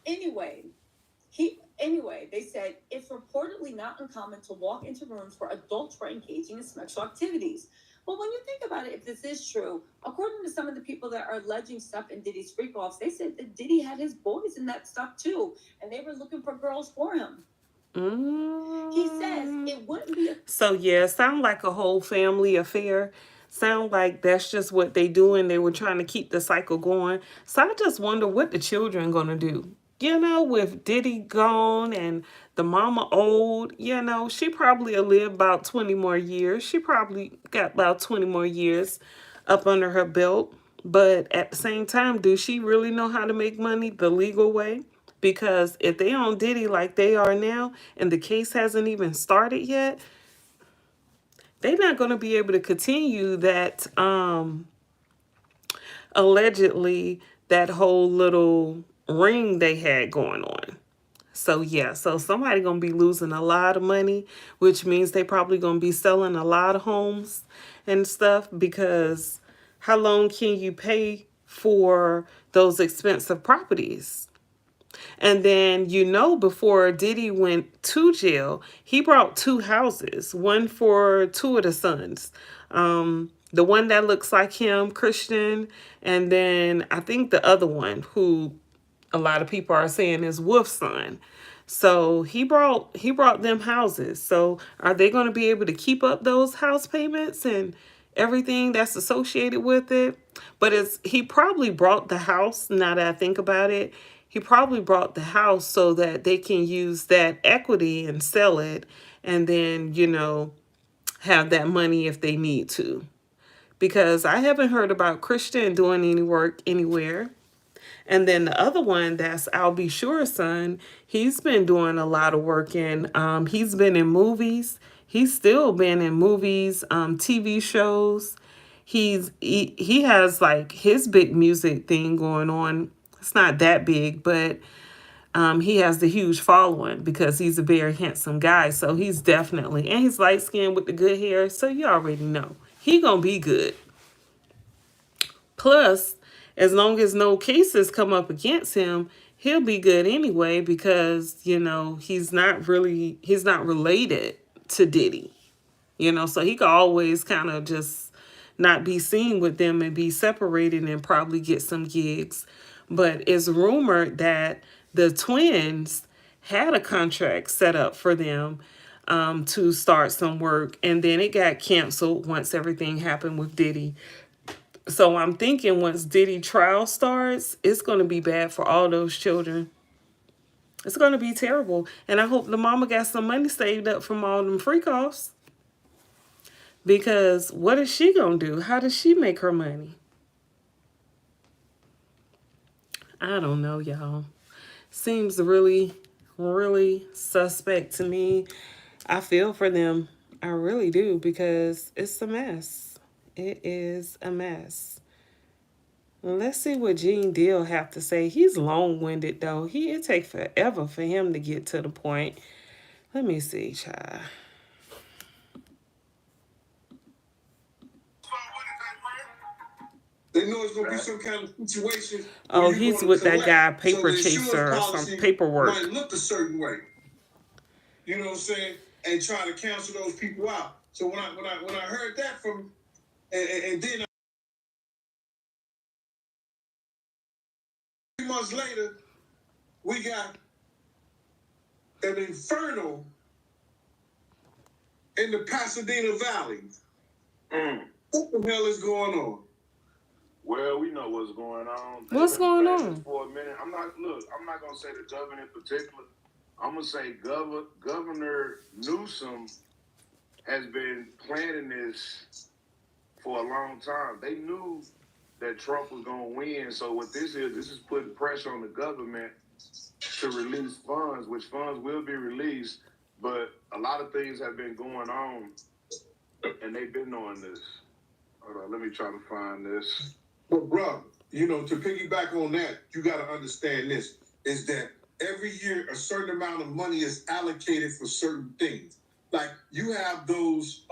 Anyway, Anyway, they said it's reportedly not uncommon to walk into rooms where adults were engaging in sexual activities. Well, when you think about it, if this is true, according to some of the people that are alleging stuff in Diddy's freak-offs, they said that Diddy had his boys in that stuff too, and they were looking for girls for him. He says it wouldn't be So yeah, sound like a whole family affair. Sound like that's just what they doing. They were trying to keep the cycle going. So I just wonder what the children gonna do. You know, with Diddy gone and the mama old, you know, she probably will live about 20 more years. She probably got about 20 more years up under her belt. But at the same time, do she really know how to make money the legal way? Because if they on Diddy like they are now and the case hasn't even started yet, they're not going to be able to continue that allegedly that whole little ring they had going on. So yeah, so somebody gonna be losing a lot of money, which means they probably gonna be selling a lot of homes and stuff, because how long can you pay for those expensive properties? And then, you know, before Diddy went to jail, he brought two houses, one for two of the sons. The one that looks like him, Christian, and then I think the other one, who a lot of people are saying is Wolf's son. So he brought them houses. So are they going to be able to keep up those house payments and everything that's associated with it? But it's he probably brought the house, now that I think about it, he probably brought the house so that they can use that equity and sell it, and then, you know, have that money if they need to. Because I haven't heard about Christian doing any work anywhere. And then the other one, that's I'll Be Sure's son, he's been doing a lot of work, and he's been in movies. He's still been in movies, TV shows. He has like his big music thing going on. It's not that big, but he has the huge following because he's a very handsome guy. So he's definitely, and he's light skinned with the good hair. So you already know he gonna be good. Plus, as long as no cases come up against him, he'll be good anyway, because, you know, he's not related to Diddy. You know, so he could always kind of just not be seen with them and be separated and probably get some gigs. But it's rumored that the twins had a contract set up for them to start some work, and then it got canceled once everything happened with Diddy. So I'm thinking once Diddy trial starts, it's going to be bad for all those children. It's going to be terrible. And I hope the mama got some money saved up from all them freak offs. Because what is she going to do? How does she make her money? I don't know, y'all. Seems really, really suspect to me. I feel for them. I really do, because it's a mess. It is a mess. Let's see what Gene Deal have to say. He's long-winded, though. It take forever for him to get to the point. Let me see, child. They know it's gonna be some kind of situation. Oh, he's with that guy, Paper Chaser, or some paperwork. Might look a certain way. You know what I'm saying? And try to cancel those people out. So when I heard that from, and then 3 months later, we got an inferno in the Pasadena Valley. What the hell is going on? Well, we know what's going on. What's going on? For a minute, I'm not gonna say the governor in particular. I'm gonna say Governor Newsom has been planning this for a long time. They knew that Trump was gonna win. So what this is putting pressure on the government to release funds, which funds will be released. But a lot of things have been going on, and they've been on this. Hold on, let me try to find this. But bro, you know, to piggyback on that, you got to understand this, is that every year a certain amount of money is allocated for certain things. Like you have those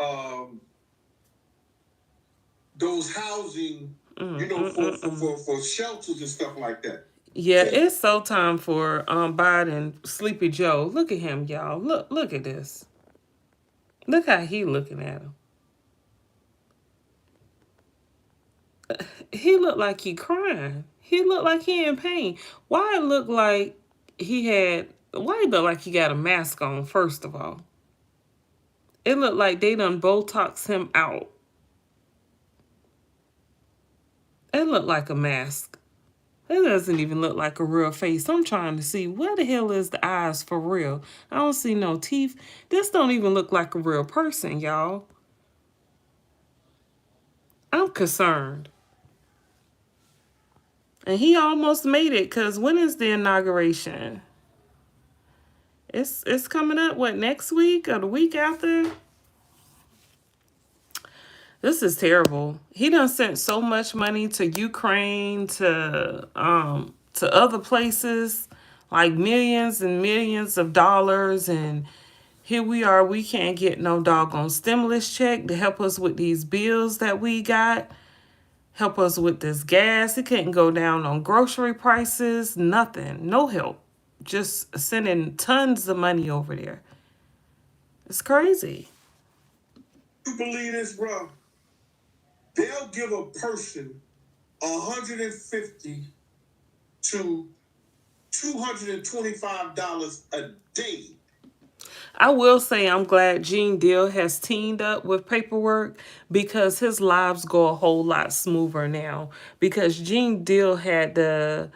housing, you know, for shelters and stuff like that. Yeah, it's so time for Biden, Sleepy Joe. Look at him, y'all. Look at this. Look how he looking at him. He looked like he crying. He looked like he in pain. Why it look like he had? Why it look like he got a mask on? First of all, it looked like they done Botox him out. It looked like a mask. It doesn't even look like a real face. I'm trying to see where the hell is the eyes for real. I don't see no teeth. This don't even look like a real person, y'all. I'm concerned. And he almost made it, because when is the inauguration? It's coming up, what, next week or the week after? This is terrible. He done sent so much money to Ukraine, to other places, like millions and millions of dollars, and here we are, we can't get no doggone stimulus check to help us with these bills that we got, help us with this gas. He couldn't go down on grocery prices, nothing, no help. Just sending tons of money over there. It's crazy. You believe this, bro? They'll give a person $150 to $225 a day. I will say I'm glad Gene Deal has teamed up with Paperwork, because his lives go a whole lot smoother now. Because Gene Deal had the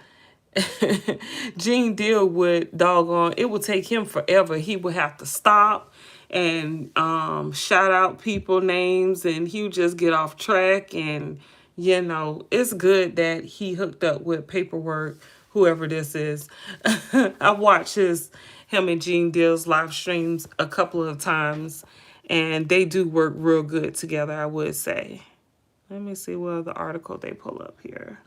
Gene Deal would doggone, it would take him forever. He would have to stop and shout out people names, and he would just get off track. And it's good that he hooked up with Paperwork, whoever this is. I watched him and Gene Deal's live streams a couple of times, and they do work real good together, I would say. Let me see what other article they pull up here.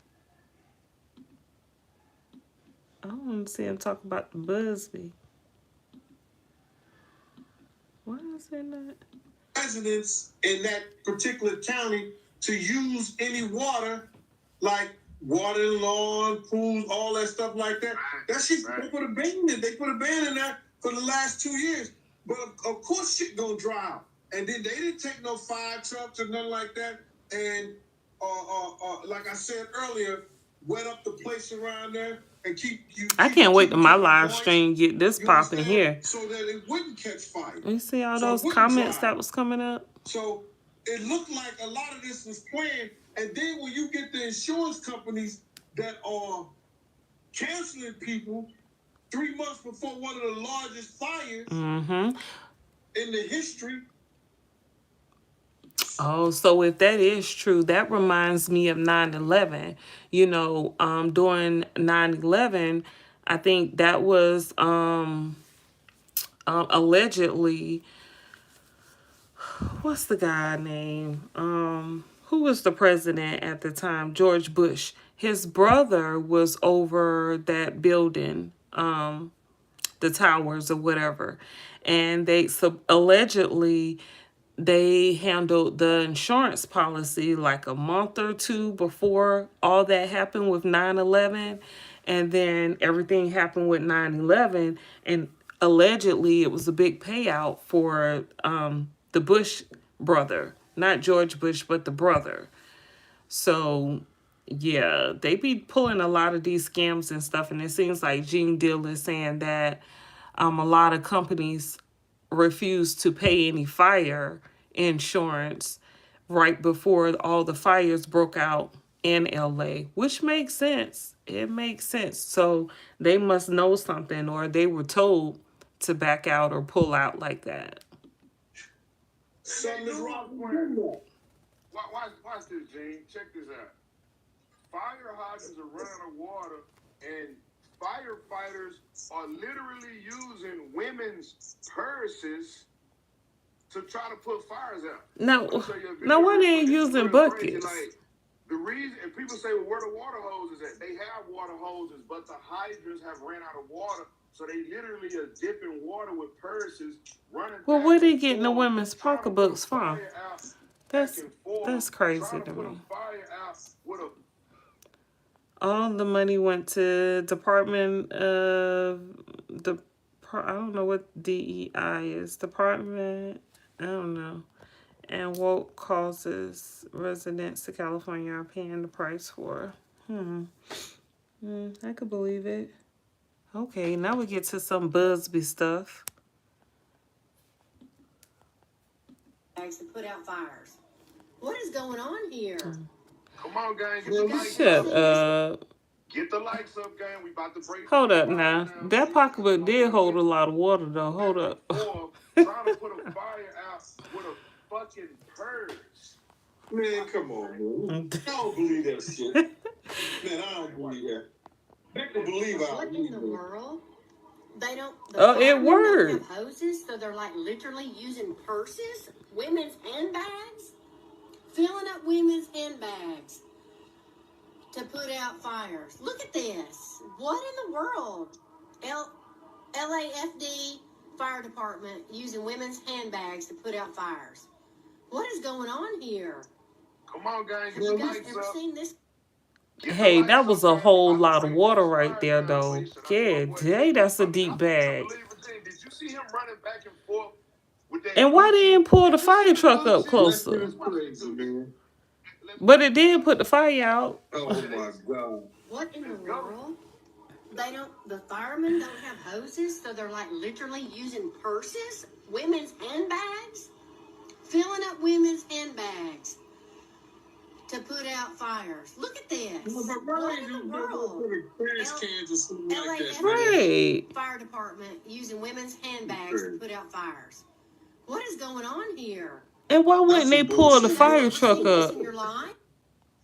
I don't want to see him talk about the Buzzbee. Why is it not? Residents in that particular county to use any water, like watering lawn, pools, all that stuff like that. That shit, they put a ban in. They put a ban in there for the last 2 years. But of course, shit gonna dry out. And then they didn't take no fire trucks or nothing like that. And like I said earlier, wet up the place around there and keep you. I can't wait till my live moist, stream get this popping here. so that it wouldn't catch fire. You see all So it those wouldn't comments dry. that was coming up? So it looked like a lot of this was planned. And then when you get the insurance companies that are canceling people 3 months before one of the largest fires in the history. Oh, so if that is true, that reminds me of 9/11. During 9/11, I think that was allegedly, what's the guy name? Who was the president at the time? George Bush. His brother was over that building, the towers or whatever, and they allegedly they handled the insurance policy like a month or two before all that happened with 9/11, and then everything happened with 9/11, and allegedly it was a big payout for the Bush brother, not George Bush, but the brother. So yeah, they be pulling a lot of these scams and stuff, and it seems like Gene Deal is saying that a lot of companies refuse to pay any fire insurance right before all the fires broke out in LA, which makes sense. It makes sense. So they must know something, or they were told to back out or pull out like that. Something is wrong. Watch this, Gene. Check this out. Fire hydrants are running out of water, and firefighters are literally using women's purses to try to put fires out. No, why they ain't using buckets? Like, the reason, and people say, well, where the water hoses at? They have water hoses, but the hydrants have ran out of water, so they literally are dipping water with purses, running. Well, where they getting the women's pocketbooks from? That's crazy to me. All the money went to Department of the. I don't know what DEI is. Department. I don't know. And woke causes residents of California are paying the price for. I could believe it. Okay, now we get to some Buzzbee stuff. To put out fires. What is going on here? Come on, gang. Get the lights Shut up. up. Get the lights up, gang. We about to break. Hold up now. That pocketbook did hold a lot of water though. Hold up. Trying to put a fire out with a fucking purge. Man, come on, man. I don't believe that shit. Man, I don't believe that. They can believe I What in the world? They don't. Oh, it worked. Have hoses, so they're like literally using purses, women's handbags, filling up women's handbags to put out fires. Look at this. What in the world? LAFD fire department using women's handbags to put out fires. What is going on here? Come on, gang. Get You the guys lights ever up. seen this? Hey, that was a whole lot of water right there though. Yeah, dang, that's a deep bag. Did you see him running back and forth with that? And why they didn't pull the fire truck up closer? That's crazy, man. But it did put the fire out. Oh my God. What in the world? They don't. The firemen don't have hoses, so they're like literally using purses, women's handbags, filling up women's handbags to put out fires. Look at this. What in the world? Right. Fire department using women's handbags to put out fires. What is going on here? And why wouldn't they pull the fire truck Seen this up? in your life?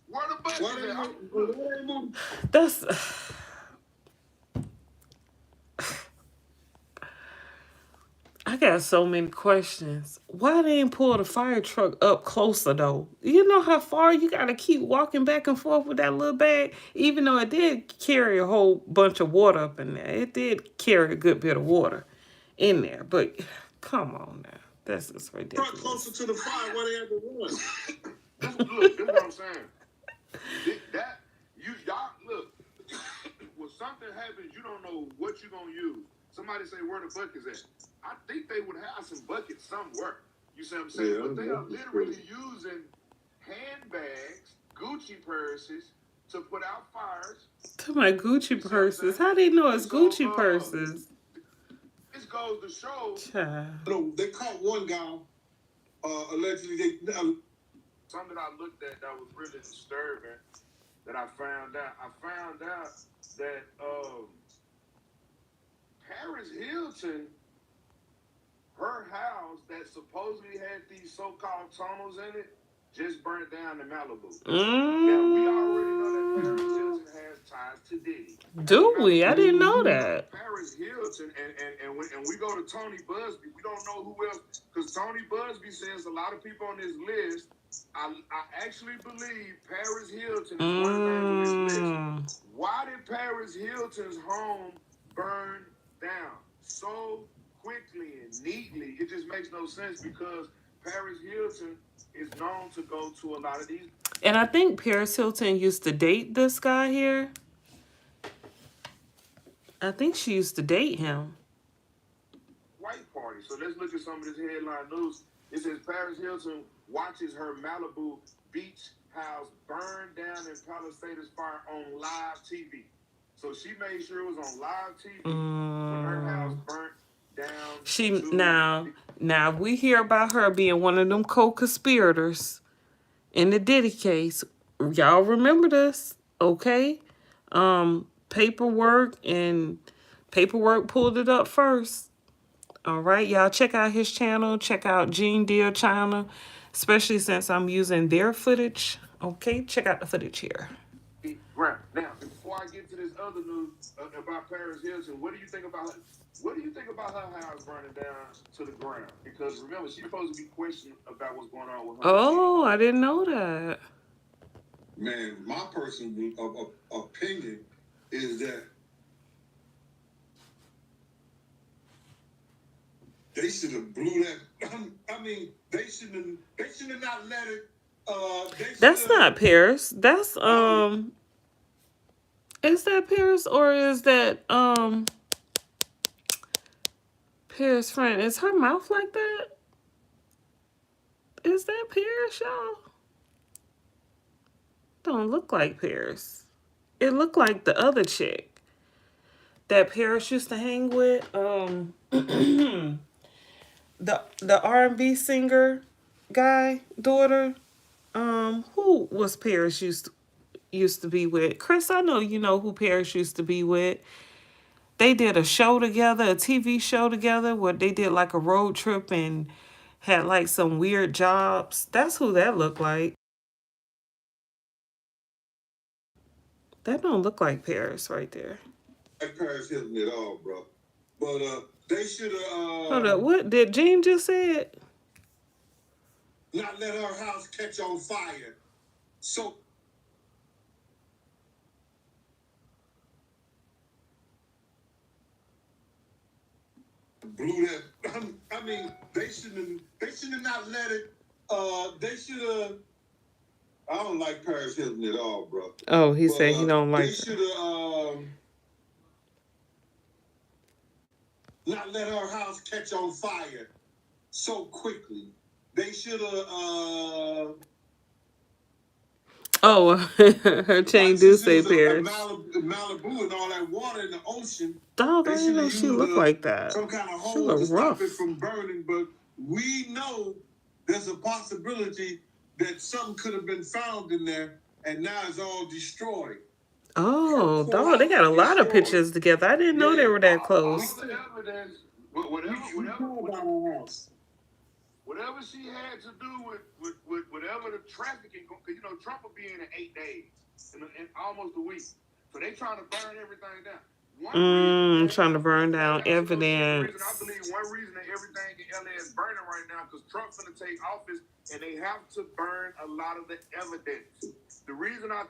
Where the button at? That's. I got so many questions. Why they didn't pull the fire truck up closer though? You know how far you gotta keep walking back and forth with that little bag? Even though it did carry a whole bunch of water up in there. It did carry a good bit of water in there. But come on now. That's just ridiculous. Truck closer to the fire where they had to run. Look, this is what I'm saying. Y'all look. When something happens, you don't know what you're gonna use. Somebody say where the bucket's at. I think they would have some buckets somewhere. You see what I'm saying? Yeah, but they are literally using handbags, Gucci purses to put out fires. To my Gucci purses. How they know it's Gucci purses? This goes to show. Child. No, they caught one guy. Allegedly, Something that I looked at that was really disturbing. That I found out. I found out that Paris Hilton, her house that supposedly had these so-called tunnels in it, just burnt down in Malibu. Now, we already know that Paris Hilton has ties to Diddy. Do we? I didn't know that. Paris Hilton, and when we go to Tony Buzzbee, we don't know who else, because Tony Buzzbee says a lot of people on this list. I actually believe Paris Hilton is one of the names on this list. Why did Paris Hilton's home burn down so quickly and neatly? It just makes no sense because Paris Hilton is known to go to a lot of these. And I think Paris Hilton used to date this guy here. I think she used to date him. White party. So let's look at some of this headline news. It says Paris Hilton watches her Malibu beach house burn down in Palisades fire on live TV. So she made sure it was on live TV when her house burnt down. Now we hear about her being one of them co-conspirators in the Diddy case. Y'all remember this, okay? Paperwork pulled it up first. All right, y'all check out his channel. Check out Gene Deal channel, especially since I'm using their footage. Okay, check out the footage here. Right. Now, before I get to this other news about Paris Hilton, what do you think about her? What do you think about her house burning down to the ground? Because remember, she's supposed to be questioned about what's going on with her. Oh, I didn't know that. Man, my personal opinion is that they should have blew that. I mean, they should have not let it. That's not Paris. That's Is that Paris or is that Paris' friend? Is her mouth like that? Is that Paris, y'all? Don't look like Paris. It looked like the other chick that Paris used to hang with. The R&B singer guy daughter. Who was Paris used to be with? Chris, I know you know who Paris used to be with. They did a show together, a TV show together, where they did like a road trip and had like some weird jobs. That's who that looked like. That don't look like Paris right there. Like Paris Hilton at all, bro. But they should have Hold up, what did Gene just say? not let her house catch on fire. So blew that. I mean, they shouldn't have not let it. They should have. I don't like Paris Hilton at all, bro. Oh, he said he don't like They her. should have not let her house catch on fire so quickly. They should have. Oh, her chain do say Paris. Malibu and all that water in the ocean. Dog, I didn't know she looked like that. Some kind of She hole look to rough. stop it from burning, but we know there's a possibility that something could have been found in there, and now it's all destroyed. Oh, dog, they got a lot of pictures together. I didn't know they were that close. All the evidence, whatever she had to do with whatever the trafficking, because you know Trump will be in 8 days, in almost a week. So they trying to burn everything down. Trying to burn down evidence. I believe one reason that everything in LA is burning right now because Trump's going to take office and they have to burn a lot of the evidence. The reason I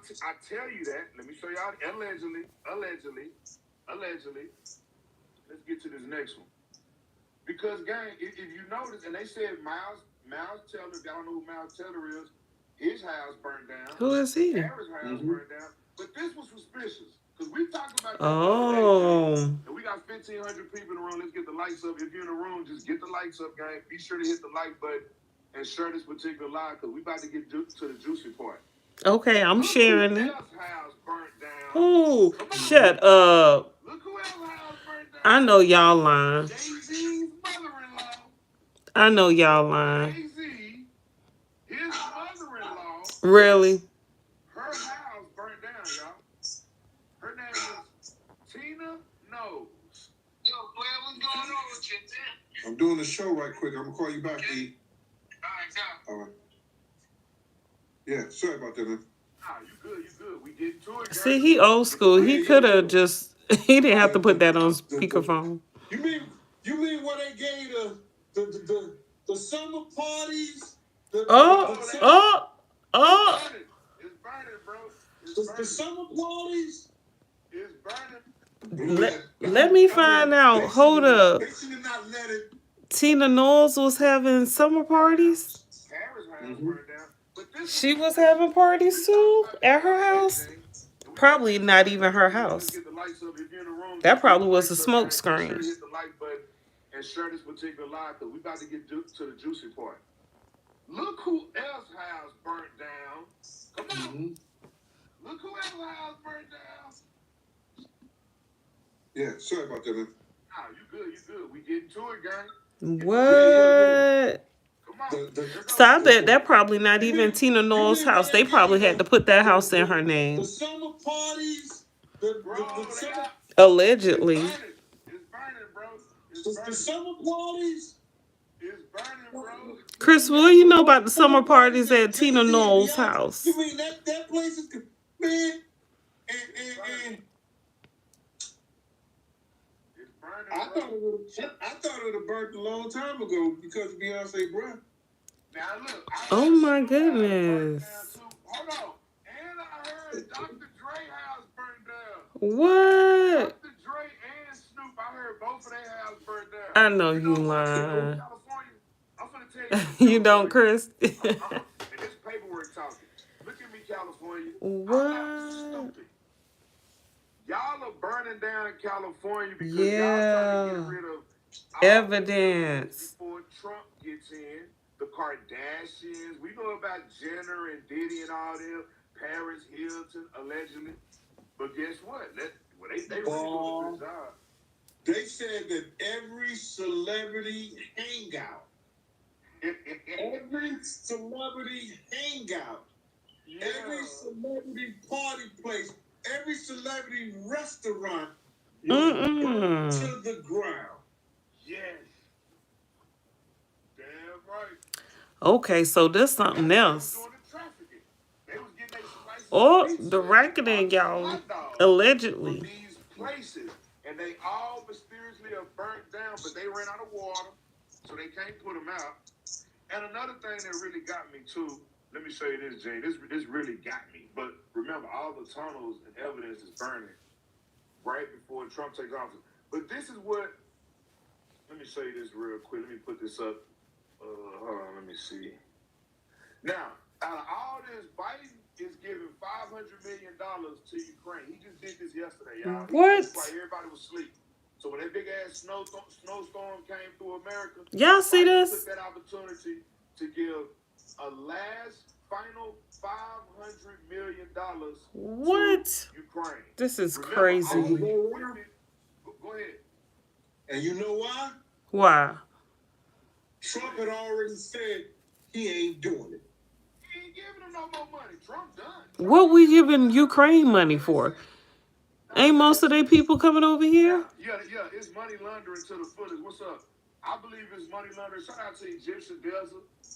tell you that, let me show y'all allegedly. Let's get to this next one. Because, gang, if you notice, and they said Miles Teller, if y'all don't know who Miles Teller is, his house burned down. Who is he? Harris' house burned down. But this was suspicious. Because we talked about that Oh. and we got 1,500 people in the room. Let's get the lights up. If you're in the room, just get the lights up, gang. Be sure to hit the like button and share this particular live because we about to get to the juicy part. Okay, I'm sharing it. Look who else's house burnt down. Oh, shut up. Look who else's house burnt down. I know y'all lying. Jay-Z's mother-in-law. I know y'all lying. Jay-Z, his mother-in-law. Really? Her house burnt down, y'all. Her name is Tina Knows. Yo, Blair, what's going on with you, man? I'm doing the show right quick. I'm gonna call you back, E. All right, All right. Yeah, sorry about that, man. nah, you good. We getting to it, guys. See, he old school. He could have just, he didn't have to put that on speakerphone. You mean what they gave the summer parties? It's burning, bro. The summer parties? It's burning. Let me find out. Hold up. They should have not let it. Tina Knowles was having summer parties? Harris' house burned down. But this She was having parties too at her house? Probably not even her house. That probably was a smoke screen. Hit the like button and share this particular live because we about to get to the juicy part. Look who else's house burnt down. Come on. Look who else's house burnt down. Yeah, sorry about that, man. Nah, you good. We getting to it, gang. What? So I bet that probably not even Tina Knowles' house. They probably had to put that house in her name. The summer parties, Allegedly. It's burning, bro. the summer parties. It's burning, bro. Chris, what do you know about the summer parties at Tina Knowles' house? You mean that place is, man, and It's burning, I thought it would have burnt a long time ago because of Beyonce breath. Now look. Oh my goodness. Hold on. And I heard Dr. Dre house burned down. What? Dr. Dre and Snoop, I heard both of their house burned down. I know you lying. California, I'm gonna tell you. You don't, Chris? And this paperwork talking. Look at me, California. I'm not What? stupid. California because y'all trying to get Yeah. rid of all Evidence. before Trump gets in. The Kardashians, we know about Jenner and Diddy and all them, Paris Hilton allegedly. But guess what? They really doing a good job. They said that every celebrity hangout, every celebrity hangout, every celebrity party place, every celebrity restaurant was burned to the ground. Yes. Damn right. Okay, so there's something else. Oh, the reckoning, y'all. Allegedly. These places, and they all mysteriously are burnt down, but they ran out of water, so they can't put them out. And another thing that really got me too, let me show you this, Jane. This really got me. But remember, all the tunnels and evidence is burning right before Trump takes office. But this is what. Let me show you this real quick. Let me put this up. Hold on. Let me see. Now, out of all this, Biden is giving $500 million to Ukraine. He just did this yesterday, y'all. What? While everybody was asleep. So when that big ass snowstorm came through America, y'all see Biden this? took that opportunity to give a last final $500 million What? to Ukraine. This is Remember, crazy. Go ahead. And you know why? Why? Trump had already said he ain't doing it. He ain't giving them no more money. Trump done. What we giving Ukraine money for? Ain't most of their people coming over here? Yeah. It's money laundering to the fullest. What's up? I believe it's money laundering. Shout out to Egyptian Delta.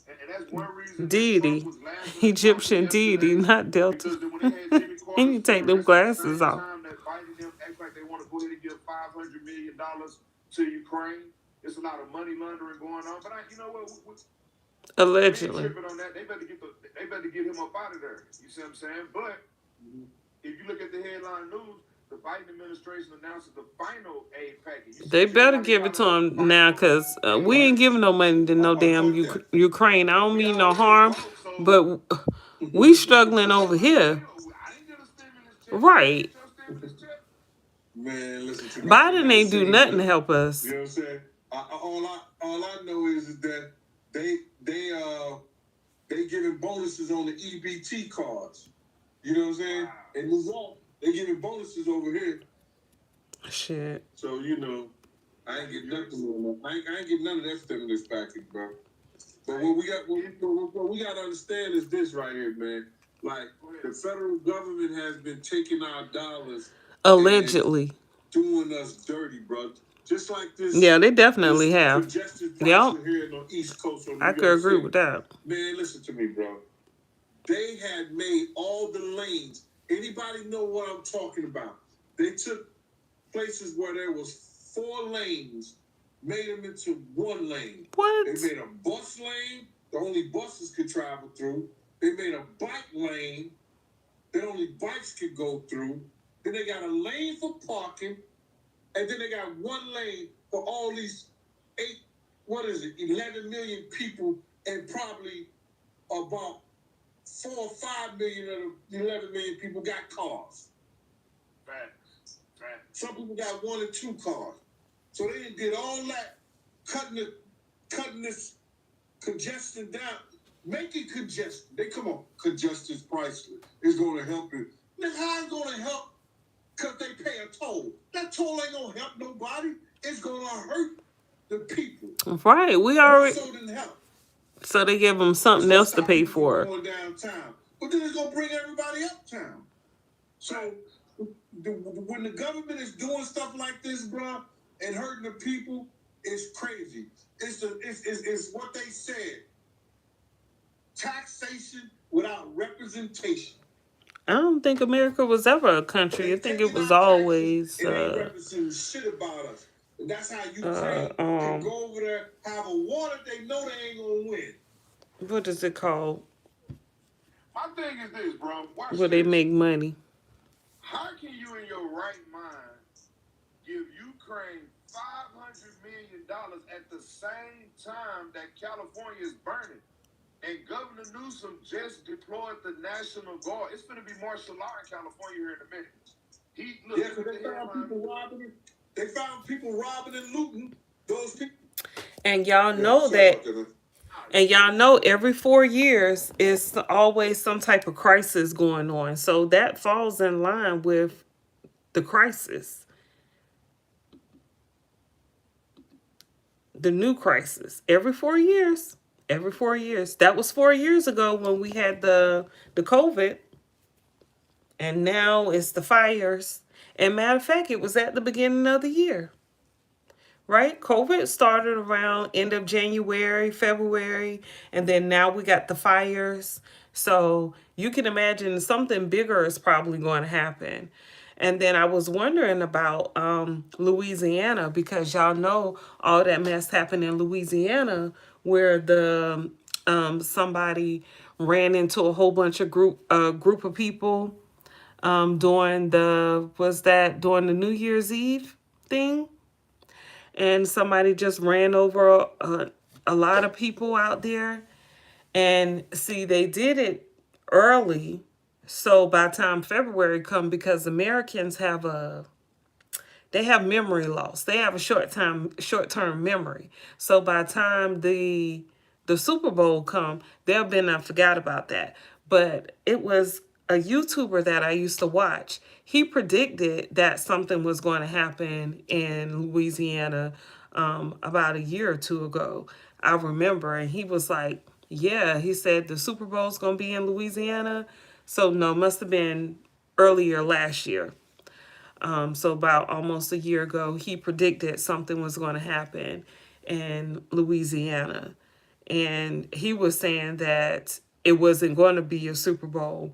And that's one reason Deity. Egyptian deity, not Delta. He need to take them glasses off. That Biden them act like they want to go ahead and give $500 million to Ukraine. There's a lot of money laundering going on. But you know what? Allegedly. On that. They better get him up out of there. You see what I'm saying? But if you look at the headline news, the Biden administration announces the final aid package. They better give it to him now, because we ain't giving no money to no damn Ukraine. I don't mean no harm, but we struggling over here. Right. Man, listen to me. Biden ain't do nothing to help us. You know what I'm saying? All I know is that they giving bonuses on the EBT cards. You know what I'm saying? In New York, they giving bonuses over here. Shit. So you know, I ain't get nothing. I ain't get none of that stimulus package, bro. But what we got to understand is this right here, man. Like the federal government has been taking our dollars, allegedly, doing us dirty, bro. Just like this. Yeah, they definitely have. Yep. Here in the East Coast, I could agree with that. Man, listen to me, bro. They had made all the lanes. Anybody know what I'm talking about? They took places where there was 4 lanes, made them into 1 lane. What? They made a bus lane that only buses could travel through. They made a bike lane that only bikes could go through. Then they got a lane for parking, and then they got 1 lane for all these 11 million people, and probably about 4 or 5 million of the 11 million people got cars. Facts. Some people got 1 or 2 cars. So they did all that, cutting this congestion down, making congestion. Congestion's priceless. It's going to help you. Now, how it's going to help? Because they pay a toll. That toll ain't going to help nobody. It's going to hurt the people. Right. We already. So didn't help. So they give them something else to pay for. Going downtown. But then it's going to bring everybody uptown. So when the government is doing stuff like this, bro, and hurting the people, it's crazy. It's what they said. Taxation without representation. I don't think America was ever a country. I think it was always. It ain't representing shit about us. And that's how Ukraine can go over there, have a war that they know they ain't gonna win. What is it called? My thing is this, bro. Where they make money. How can you, in your right mind, give Ukraine $500 million at the same time that California is burning? And Governor Newsom just deployed the National Guard. It's going to be martial law in California here in a minute. Because they found people robbing it. They found people robbing and looting those people. And y'all Yeah, know sorry that, about that, man. and y'all know every 4 years is always some type of crisis going on. So that falls in line with the crisis, the new crisis. Every 4 years. That was 4 years ago when we had the COVID, and now it's the fires. And matter of fact, it was at the beginning of the year. Right? COVID started around end of January, February, and then now we got the fires. So you can imagine something bigger is probably going to happen. And then I was wondering about Louisiana, because y'all know all that mess happened in Louisiana, where the somebody ran into a whole bunch of group of people during the New Year's Eve thing, and somebody just ran over a lot of people out there. And see, they did it early, so by the time February come, because Americans have memory loss. They have a short term memory. So by the time the Super Bowl come, they'll been I forgot about that. But it was a YouTuber that I used to watch. He predicted that something was going to happen in Louisiana about a year or two ago. I remember, and he was like, "Yeah," he said the Super Bowl's going to be in Louisiana. So no, must have been earlier last year. So about almost a year ago, he predicted something was going to happen in Louisiana. And he was saying that it wasn't going to be a Super Bowl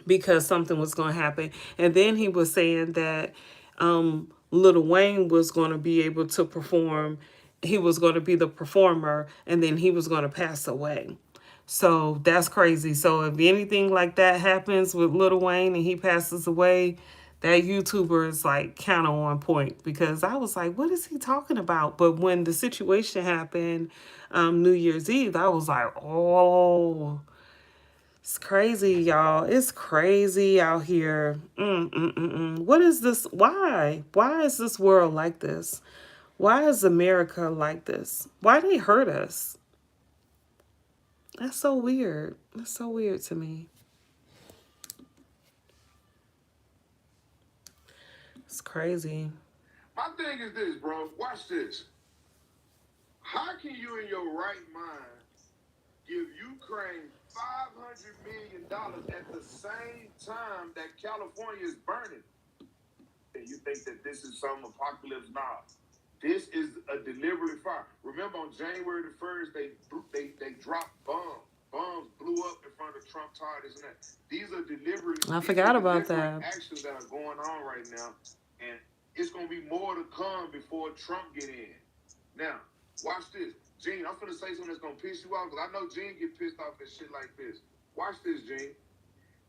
because something was going to happen. And then he was saying that Lil Wayne was going to be able to perform. He was going to be the performer, and then he was going to pass away. So that's crazy. So if anything like that happens with Lil Wayne and he passes away, that YouTuber is like kind of on point, because I was like, what is he talking about? But when the situation happened, New Year's Eve, I was like, oh, it's crazy, y'all. It's crazy out here. What is this? Why? Why is this world like this? Why is America like this? Why they hurt us? That's so weird. That's so weird to me. It's crazy. My thing is this, bro. Watch this. How can you, in your right mind, give Ukraine $500 million at the same time that California is burning? And you think that this is some apocalypse? Nah. This is a deliberate fire. Remember, on January the 1st, they dropped bombs. Bombs blew up in front of Trump Tower, this and that. These are deliberate. I forgot about that. Actions that are going on right now, and it's gonna be more to come before Trump get in. Now, watch this, Gene. I'm gonna say something that's gonna piss you off, because I know Gene get pissed off at shit like this. Watch this, Gene.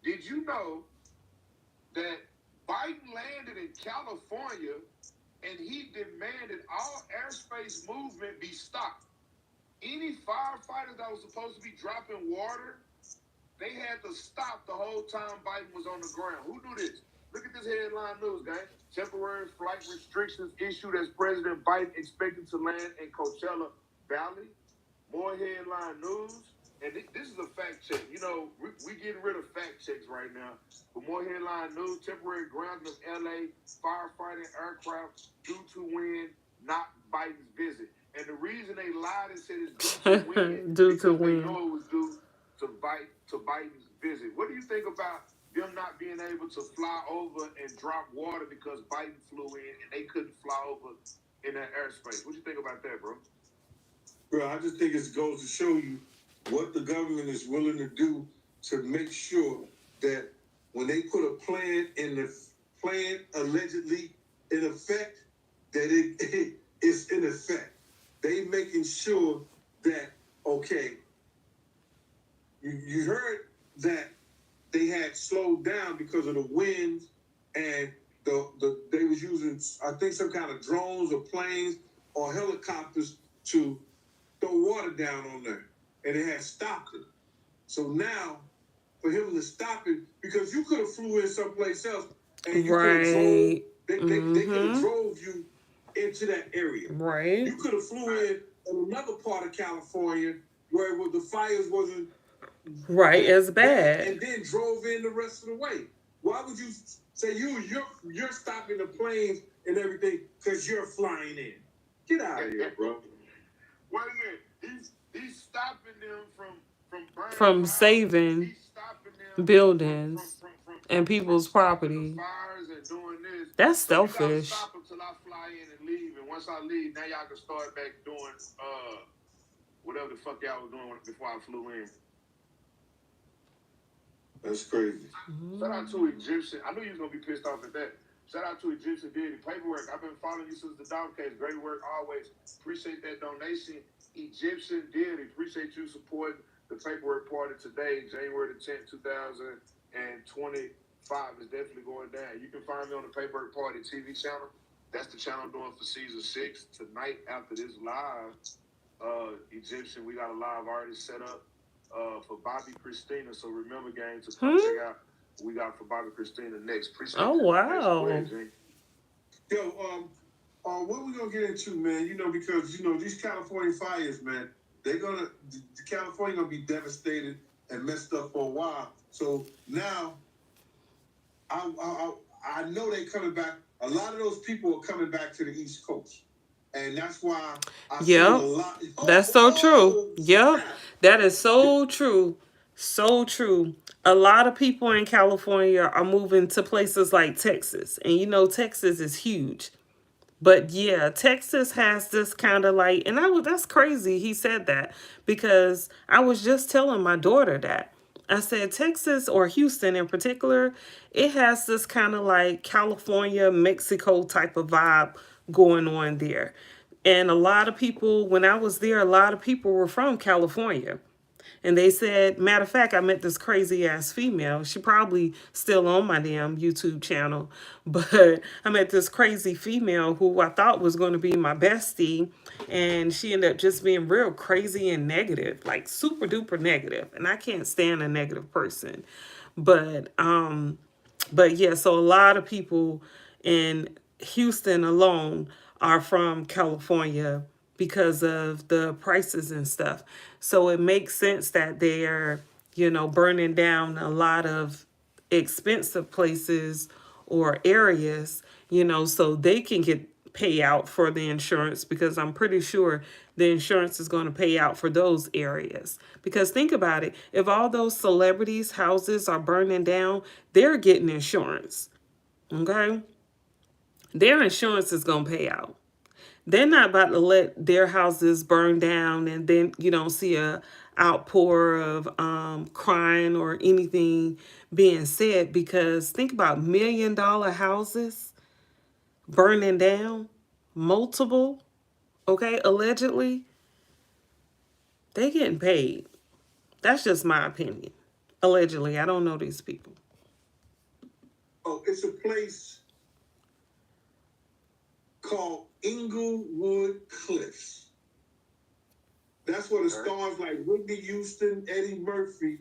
Did you know that Biden landed in California and he demanded all airspace movement be stopped? Any firefighters that was supposed to be dropping water, they had to stop the whole time Biden was on the ground. Who knew this? Look at this headline news, guys. Temporary flight restrictions issued as President Biden expected to land in Coachella Valley. More headline news. And this is a fact check. You know, we getting rid of fact checks right now. But more headline news: temporary grounding of LA firefighting aircraft due to wind, not Biden's visit. And the reason they lied and said it's due to wind Due to because wind. they know it was due to Biden's visit. What do you think about them not being able to fly over and drop water because Biden flew in and they couldn't fly over in that airspace? What do you think about that, bro? Bro, I just think it goes to show you what the government is willing to do to make sure that when they put a plan allegedly in effect, that it's in effect. They making sure that, okay, you heard that they had slowed down because of the winds, and they was using, I think, some kind of drones or planes or helicopters to throw water down on there, and they had stopped it. So now, for him to stop it, because you could have flew in someplace else, and you could have drove They could have Mm-hmm. drove you into that area. Right. You could have flew in another part of California where the fires wasn't Right as bad. and then drove in the rest of the way. Why would you say you're stopping the planes and everything because you're flying in? Get out of here, bro. Wait a minute. He's stopping them from burning From fires. saving He's stopping them buildings from and people's stopping property. the fires and doing this. That's So you gotta selfish. stop until I fly in and leave. And once I leave, now y'all can start back doing whatever the fuck y'all was doing before I flew in. That's crazy. Shout out to Egyptian. I knew you was gonna be pissed off at that. Shout out to Egyptian did the paperwork. I've been following you since the dog case. Great work always. Appreciate that donation. Egyptian did. Appreciate you supporting the paperwork party today, January the 10th, 2025 is definitely going down. You can find me on the Paperwork Party TV channel. That's the channel I'm doing for season 6 tonight after this live. Egyptian, we got a live already set up for Bobby Christina. So remember, gang, to come check out what we got for Bobby Christina next. Appreciate Oh, that. wow. Next, go ahead, Yo, what we gonna get into, man? Because these California fires, man, the California gonna be devastated and messed up for a while. So now, I know they coming back. A lot of those people are coming back to the East Coast, and that's why I see a lot. That's so true. Yep, that is so true. So true. A lot of people in California are moving to places like Texas, and Texas is huge. But yeah, Texas has this kind of like, and that's crazy. He said that because I was just telling my daughter that. I said Texas or Houston in particular, it has this kind of like California, Mexico type of vibe going on there. And a lot of people, when I was there, a lot of people were from California. And they said, matter of fact, I met this crazy ass female. She probably still on my damn YouTube channel. But I met this crazy female who I thought was going to be my bestie. And she ended up just being real crazy and negative, like super duper negative. And I can't stand a negative person. But yeah, so a lot of people in Houston alone are from California because of the prices and stuff. So it makes sense that they're, burning down a lot of expensive places or areas, so they can get payout for the insurance because I'm pretty sure the insurance is going to pay out for those areas. Because think about it, if all those celebrities' houses are burning down, they're getting insurance. Okay? Their insurance is going to pay out. They're not about to let their houses burn down and then you don't see a outpour of crying or anything being said, because think about $1 million houses burning down, multiple, okay, allegedly. They getting paid. That's just my opinion. Allegedly, I don't know these people. Oh, it's a place called Inglewood Cliffs. That's where the stars like Whitney Houston, Eddie Murphy,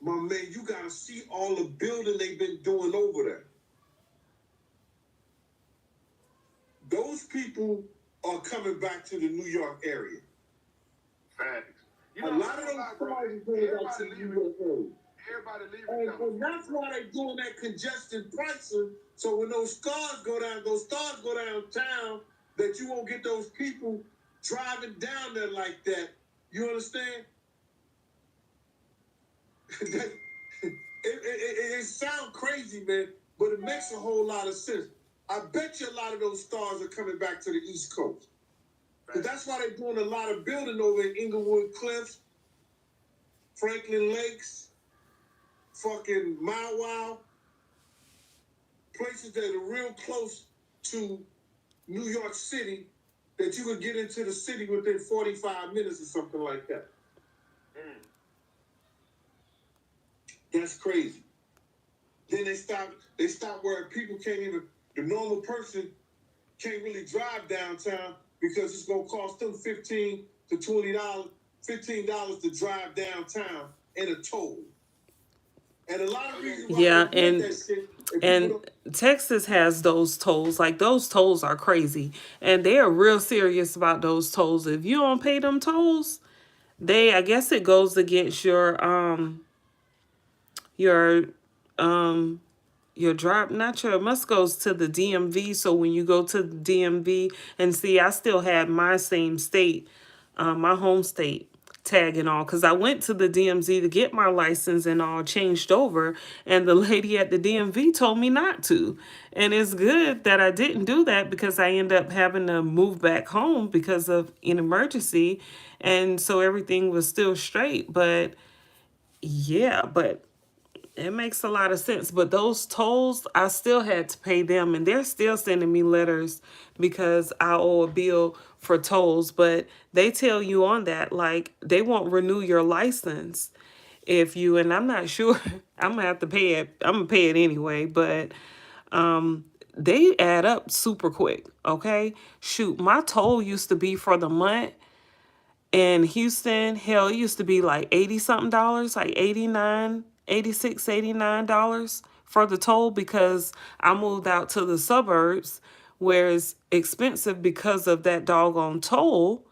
my man, you gotta see all the building they've been doing over there. Those people are coming back to the New York area. Facts. A lot of those stars are going back to the New York area. Everybody leaving. And that's why they're doing that congestion pricing. So when those stars go downtown, that you won't get those people driving down there like that. You understand? It sounds crazy, man, but it makes a whole lot of sense. I bet you a lot of those stars are coming back to the East Coast. Because that's why they're doing a lot of building over in Inglewood Cliffs, Franklin Lakes, fucking Mile Wow, places that are real close to New York City, that you could get into the city within 45 minutes or something like that. That's crazy. Then they stop where people can't even, the normal person can't really drive downtown because it's gonna cost them $15 to $15 to drive downtown and a toll. And a lot of reasons why Yeah, they did and that shit And Texas has those tolls. Like, those tolls are crazy. And they are real serious about those tolls. If you don't pay them tolls, I guess it goes against your your drop, not your, must goes to the DMV. So when you go to the DMV, and see, I still had my same state, my home state tag and all, because I went to the DMV to get my license and all changed over, and the lady at the DMV told me not to. And it's good that I didn't do that, because I ended up having to move back home because of an emergency, and so everything was still straight. But yeah, but it makes a lot of sense. But those tolls, I still had to pay them, and they're still sending me letters because I owe a bill for tolls. But they tell you on that, like, they won't renew your license if you, and I'm not sure, I'm gonna have to pay it. I'm gonna pay it anyway, but they add up super quick. Okay, shoot, my toll used to be for the month in Houston, hell, it used to be like 80 something dollars, like 89, 86, $89 for the toll, because I moved out to the suburbs where it's expensive because of that doggone toll.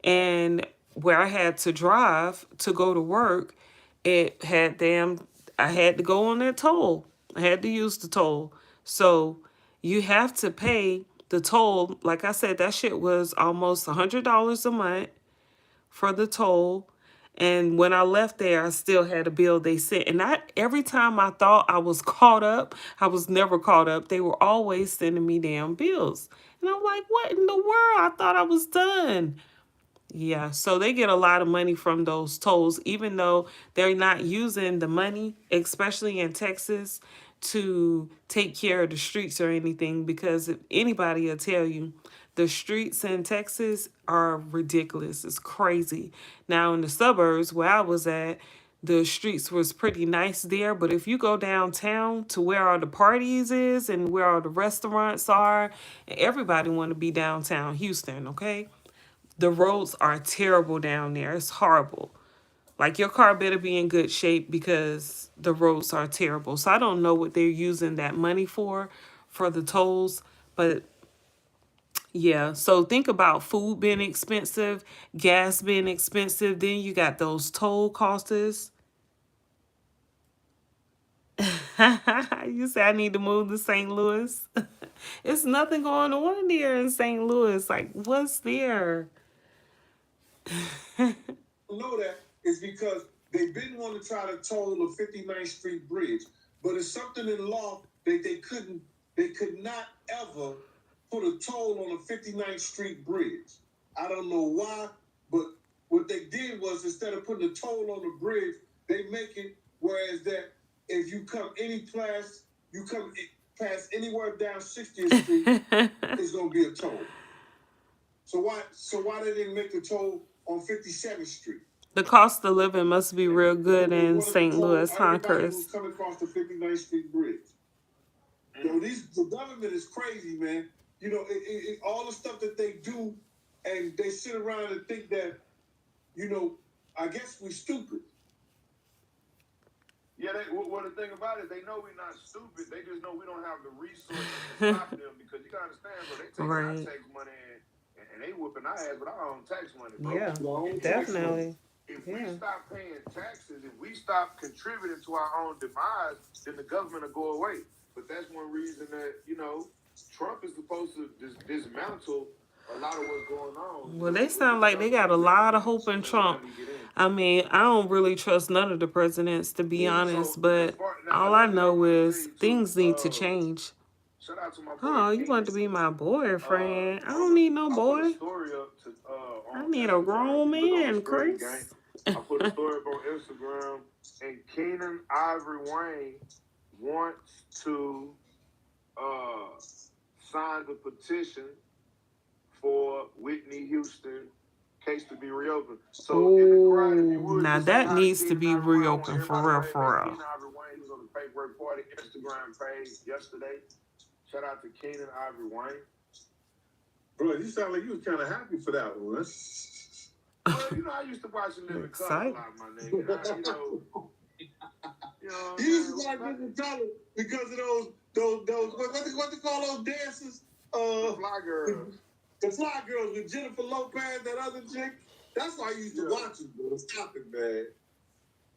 And where I had to drive to go to work, I had to go on that toll. I had to use the toll. So you have to pay the toll. Like I said, that shit was almost $100 a month for the toll. And when I left there, I still had a bill they sent. And every time I thought I was caught up, I was never caught up. They were always sending me damn bills. And I'm like, what in the world? I thought I was done. Yeah, so they get a lot of money from those tolls, even though they're not using the money, especially in Texas, to take care of the streets or anything. Because if anybody will tell you, the streets in Texas are ridiculous. It's crazy. Now, in the suburbs where I was at, the streets was pretty nice there. But if you go downtown to where all the parties is and where all the restaurants are, everybody want to be downtown Houston, okay? The roads are terrible down there. It's horrible. Like, your car better be in good shape because the roads are terrible. So I don't know what they're using that money for the tolls. But yeah, so think about food being expensive, gas being expensive. Then you got those toll costs. You say I need to move to St. Louis. It's nothing going on there in St. Louis. Like, what's there? Know that is because they didn't want to try to toll the 59th Street Bridge, but it's something in law that they could not ever put a toll on the 59th Street Bridge. I don't know why, but what they did was, instead of putting a toll on the bridge, they make it whereas that if you come past anywhere down 60th Street, it's gonna be a toll. So why they didn't make the toll on 57th Street? The cost of living must be real good in St. Louis, huh, Chris? Who's coming across the 59th Street Bridge. You know, the government is crazy, man. You know, all the stuff that they do, and they sit around and think that, you know, I guess we stupid. Yeah, well, the thing about it, they know we're not stupid. They just know we don't have the resources to stop them, because you gotta understand, bro, they take our tax money and they whooping our ass with our own tax money, bro. Yeah, definitely. If we stop paying taxes, if we stop contributing to our own demise, then the government will go away. But that's one reason that, you know, Trump is supposed to dismantle a lot of what's going on. Well, they sound like they got a lot of hope in Trump. I mean, I don't really trust none of the presidents, to be honest, but all I know is things need to change. Shout out to my boy. Oh, you want to be my boyfriend? I don't need no boy. I need a grown man, Chris. I put a story up on Instagram, and Keenan Ivory Wayne wants to sign the petition for Whitney Houston case to be reopened. So in the crowd, if you would, now that needs to be reopened for real, for real. Keenan Ivory Wayne was on the Paperwork Party Instagram page yesterday. Shout out to Keenan Ivory Wayne. Bro, you sound like you was kind of happy for that one. Well, you know, I used to watch him in the club a lot, my nigga. You know what He I'm used to saying? like different color because of those what they call those dancers? The fly girls. The fly girls with Jennifer Lopez, that other chick. That's why I used to watch it, bro. Stop it, man.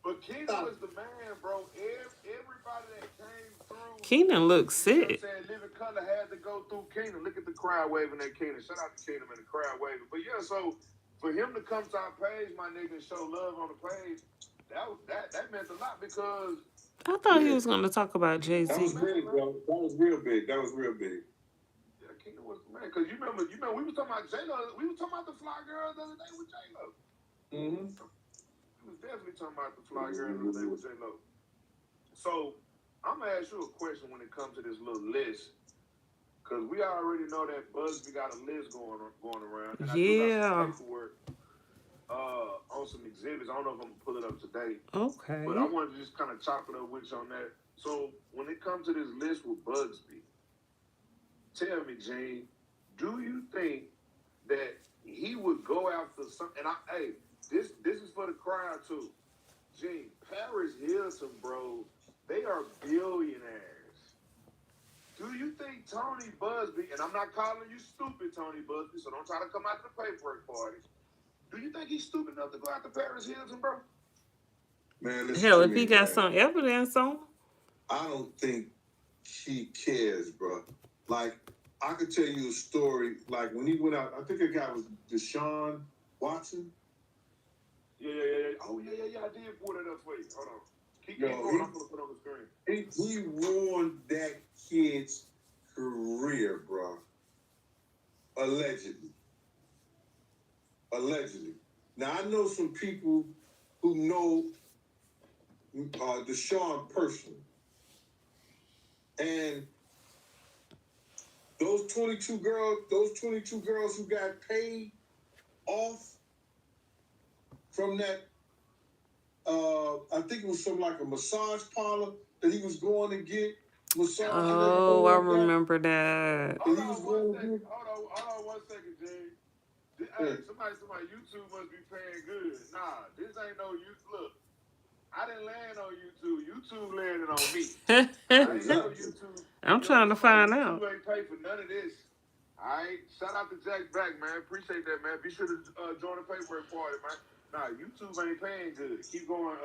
But Keenan was the man, bro. Everybody that came through. Keenan looks You know what I'm sick. saying? Living Color had to go through Keenan. Look at the crowd waving at Keenan. Shout out to Keenan and the crowd waving. But yeah, so for him to come to our page, my nigga, and show love on the page, that meant a lot because I thought he was gonna talk about Jay-Z. That was big, bro. That was real big. That was real big. Yeah, Keenan was the man. Cause you remember we was talking about J-Lo. We was talking about the fly girl the other day with J-Lo. Mm-hmm. We was definitely talking about the fly girl the other day with J-Lo. So I'm gonna ask you a question when it comes to this little list, because we already know that Buzzbee got a list going around, and I do got some paperwork on some exhibits. I don't know if I'm gonna pull it up today, Okay. but I wanted to just kind of chop it up with you on that. So when it comes to this list with Buzzbee, tell me, Gene, do you think that he would go after some? And this is for the crowd too. Gene, Paris Hilton, bro, they are billionaires. Do you think Tony Buzzbee, and I'm not calling you stupid, Tony Buzzbee, so don't try to come out to the paperwork party. Do you think he's stupid enough to go after Paris Hilton, bro? Man, hell, if he got some evidence on, I don't think he cares, bro. Like, I could tell you a story. Like when he went out, I think the guy was Deshaun Watson. Yeah. Oh, yeah. I did pull that up for you. Hold on. Keep going. I'm going to put it on the screen. He ruined that kid's career, bro. Allegedly. Now, I know some people who know Deshaun personally. And those 22 girls who got paid off from that, I think it was some like a massage parlor that he was going to get massage. Oh, I remember that. Hold on one second, Jay. Hey, somebody, YouTube must be paying good. Nah, this ain't no YouTube. Look, I didn't land on YouTube. YouTube landed on me. I ain't no YouTube. I'm trying to find out. YouTube ain't pay for none of this. All right, shout out to Jack Black, man. Appreciate that, man. Be sure to join the paperwork party, man. Nah, YouTube ain't paying good. Keep going,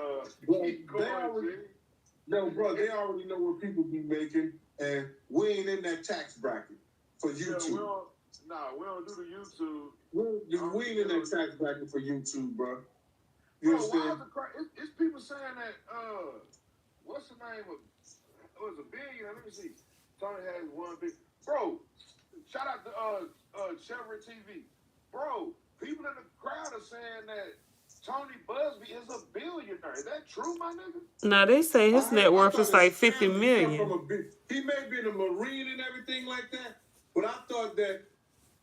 No, bro, they already know what people be making, and we ain't in that tax bracket for YouTube. We don't do the YouTube. We ain't in that tax bracket for YouTube, bro. You understand? It's people saying that, what's the name of, it was a billionaire, let me see. Tony has one big, bro, shout out to Chevrolet TV. Bro, people in the crowd are saying that Tony Buzzbee is a billionaire. Is that true, my nigga? No, they say his net worth is like 50 million. He may be a Marine and everything like that, but I thought that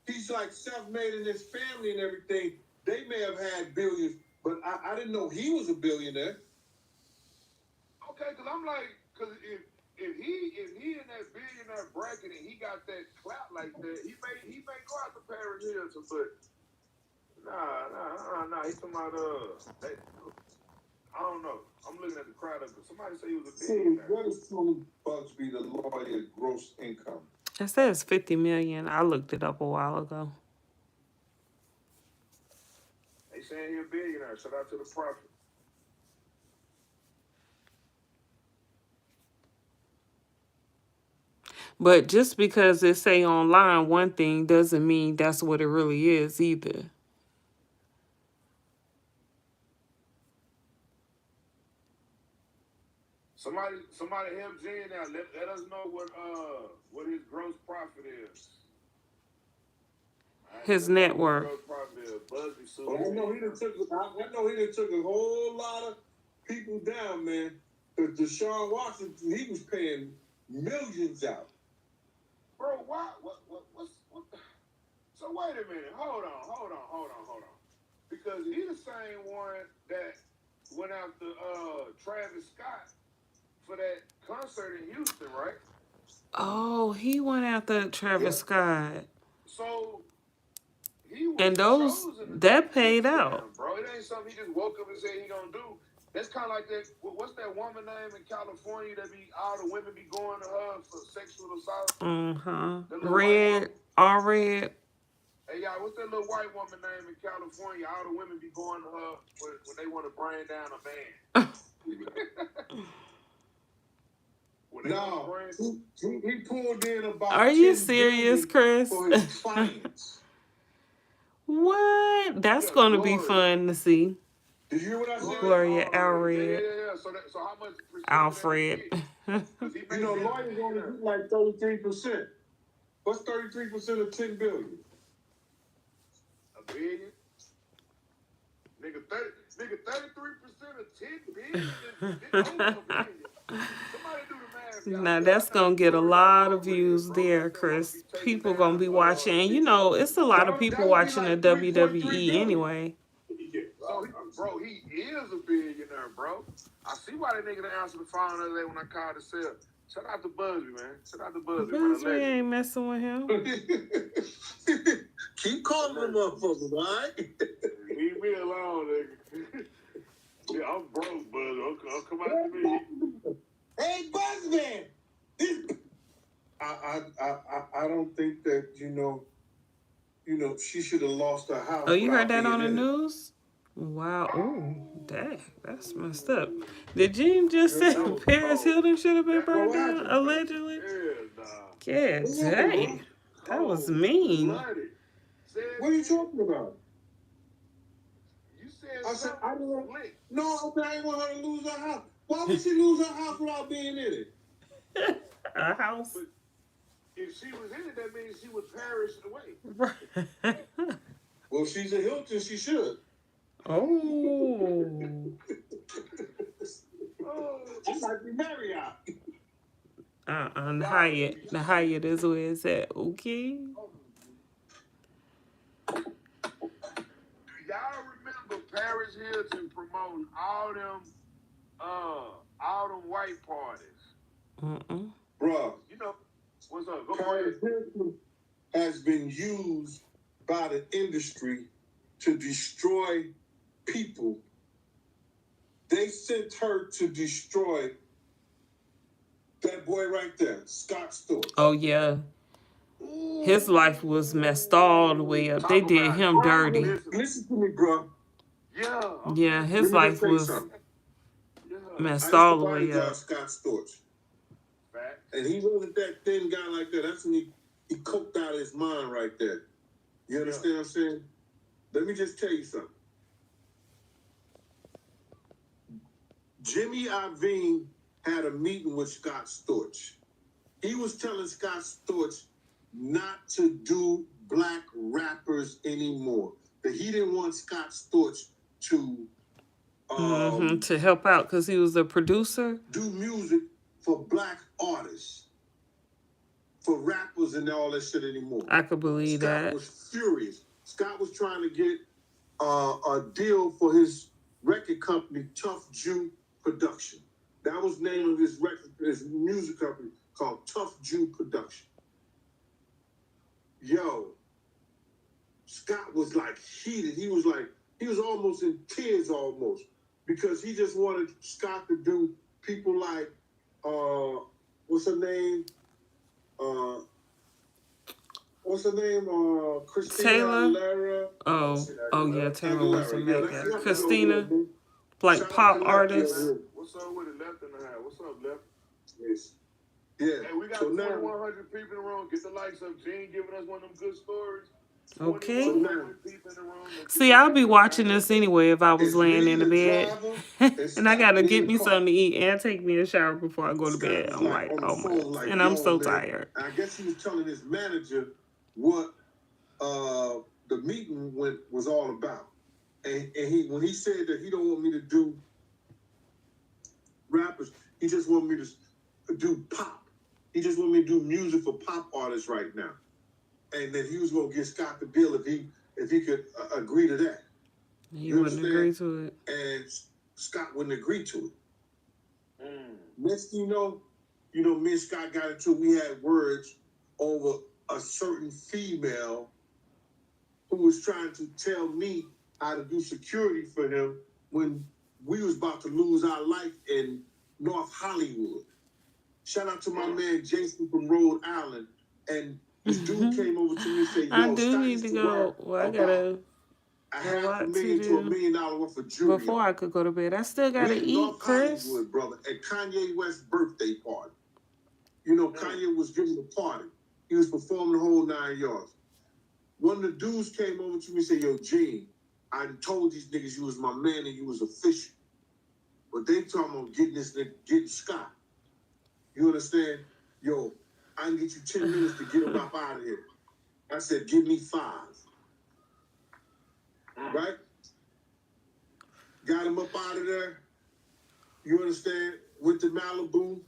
he's like self-made in his family and everything. They may have had billions, but I didn't know he was a billionaire. Okay, because I'm like, because if he in that billionaire bracket and he got that clout like that, he may go out to Paris Hilton, but nah. He's talking about I don't know. I'm looking at the crowd up, but somebody say he was a billionaire. What is Tony Buzzbee, the lawyer, gross income? It says 50 million. I looked it up a while ago. They saying he a billionaire. Shout out to the prophet. But just because it say online one thing doesn't mean that's what it really is either. Somebody help Jen out. Let us know what his gross profit is. His net worth. I know he done took a whole lot of people down, man. Because Deshaun Watson, he was paying millions out. Bro, what's so wait a minute. Hold on. Because he the same one that went after Travis Scott for that concert in Houston, right? Oh, he went after Travis Scott. So he was and those that paid out. Bro, it ain't something he just woke up and said he gonna do. It's kind of like that. What's that woman name in California that be all the women be going to her for sexual assault? Red, all red. Hey, y'all, what's that little white woman name in California? All the women be going to her when they want to bring down a man. No, he pulled in about. Are you 10 serious, billion Chris? for his clients. What? That's gonna be fun to see. Did you hear what I said? Gloria Alfred. Yeah. So how much? Alfred. You know, lawyers only do like 33%. What's 33% of 10 billion? $1 billion. Nigga, 33% of 10 billion is over $1 billion. Somebody do the math. Now that's gonna get a lot of views there, Chris. People gonna be watching. And you know, it's a lot of people watching the WWE anyway. So, he is a billionaire, bro. I see why that nigga didn't answer the phone the other day when I called the cell. Shout out to Buzzbee, man. Shout out to Buzzbee. Buzzbee ain't messing with him. Keep calling them motherfuckers, all right? Leave me alone, nigga. Yeah, I'm broke, Buzzbee. I'll come out to me. Hey, Buzzman! I don't think that, you know, she should have lost her house. Oh, you heard that on the news? Wow. Ooh, dang. That's messed up. Did Gene just say Paris Hilton should have been burned down, allegedly? Yeah, dang. That was mean. What are you talking about? You said I said, I didn't want her to lose her house. Why would she lose her house without being in it? A house? But if she was in it, that means she would perish away. Well, she's a Hilton, she should. Oh. She might be Marriott. The Hyatt is where it's at. Okay. Do y'all remember Paris Hilton promoting all them white parties? Bruh. You know, what's up? Go Paris Hilton has been used by the industry to destroy people. They sent her to destroy that boy right there, Scott Stewart. Oh, yeah. His life was messed all the way up. They did him dirty. Listen to me, bro. Yeah, his life was messed all the way up. Scott Stewart. And he wasn't that thin guy like that. That's when he coked out of his mind right there. You understand what I'm saying? Let me just tell you something. Jimmy Iovine had a meeting with Scott Storch. He was telling Scott Storch not to do black rappers anymore. That he didn't want Scott Storch to help out because he was a producer. Do music for black artists, for rappers and all that shit anymore. I could believe that. Scott was furious. Scott was trying to get a deal for his record company, Tough Jew Production. That was the name of his music company called Tough Jew Production. Yo, Scott was like heated. He was almost in tears almost because he just wanted Scott to do people like, what's her name? Christina Taylor? Aguilera. Oh yeah, Taylor was a mega. Christina, like pop artists. What's up with it, Left in the house? What's up, Left? Yes. Yeah. Hey, we got 2,100 people in the room. Get the likes up. Gene giving us one of them good stories. Okay. See, I'll be watching this anyway if I was laying in the bed. And I gotta get me something to eat and take me a shower before I go to bed. I'm like, oh my. And I'm so tired. I guess he was telling his manager what the meeting was all about. And when he said that he don't want me to do rappers, he just want me to do pop. He just want me to do music for pop artists right now. And then he was gonna get Scott the deal if he could agree to that. He wouldn't agree to it. And Scott wouldn't agree to it. Next thing you know, me and Scott got into it. We had words over a certain female who was trying to tell me how to do security for him when we was about to lose our life in North Hollywood. Shout out to my man Jason from Rhode Island. And this dude came over to me and said, I yo, do Scott need used to to wear go. Well, I about gotta a a lot to $500,000 to $1 do million worth of jewelry before on. I could go to bed. I still We gotta in eat, North Chris. Hollywood, brother, at Kanye West's birthday party. You know, Kanye was giving a party. He was performing the whole 9 yards. One of the dudes came over to me and said, yo, Gene, I told these niggas you was my man and you was official. But they talking about getting this nigga, getting Scott. You understand? Yo, I can get you 10 minutes to get him up out of here. I said, give me 5. Right? Got him up out of there. You understand? Went to Malibu.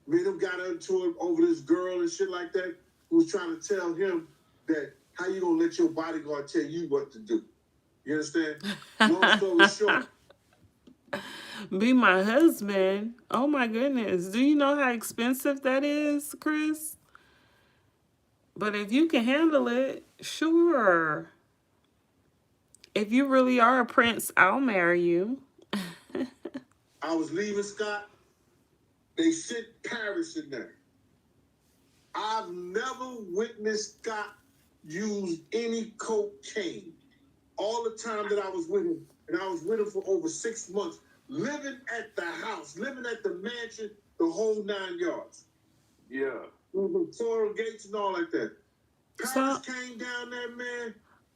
Me and him got into it over this girl and shit like that, who was trying to tell him that how you gonna let your bodyguard tell you what to do? You understand? Long story short. Be my husband. Oh my goodness. Do you know how expensive that is, Chris? But if you can handle it, sure. If you really are a prince, I'll marry you. I was leaving Scott. They sent Paris in there. I've never witnessed Scott use any cocaine. All the time that I was with him, and I was with him for over 6 months, living at the house, living at the mansion, the whole 9 yards. Yeah. With the floral gates and all like that. Paris So- came down there, man.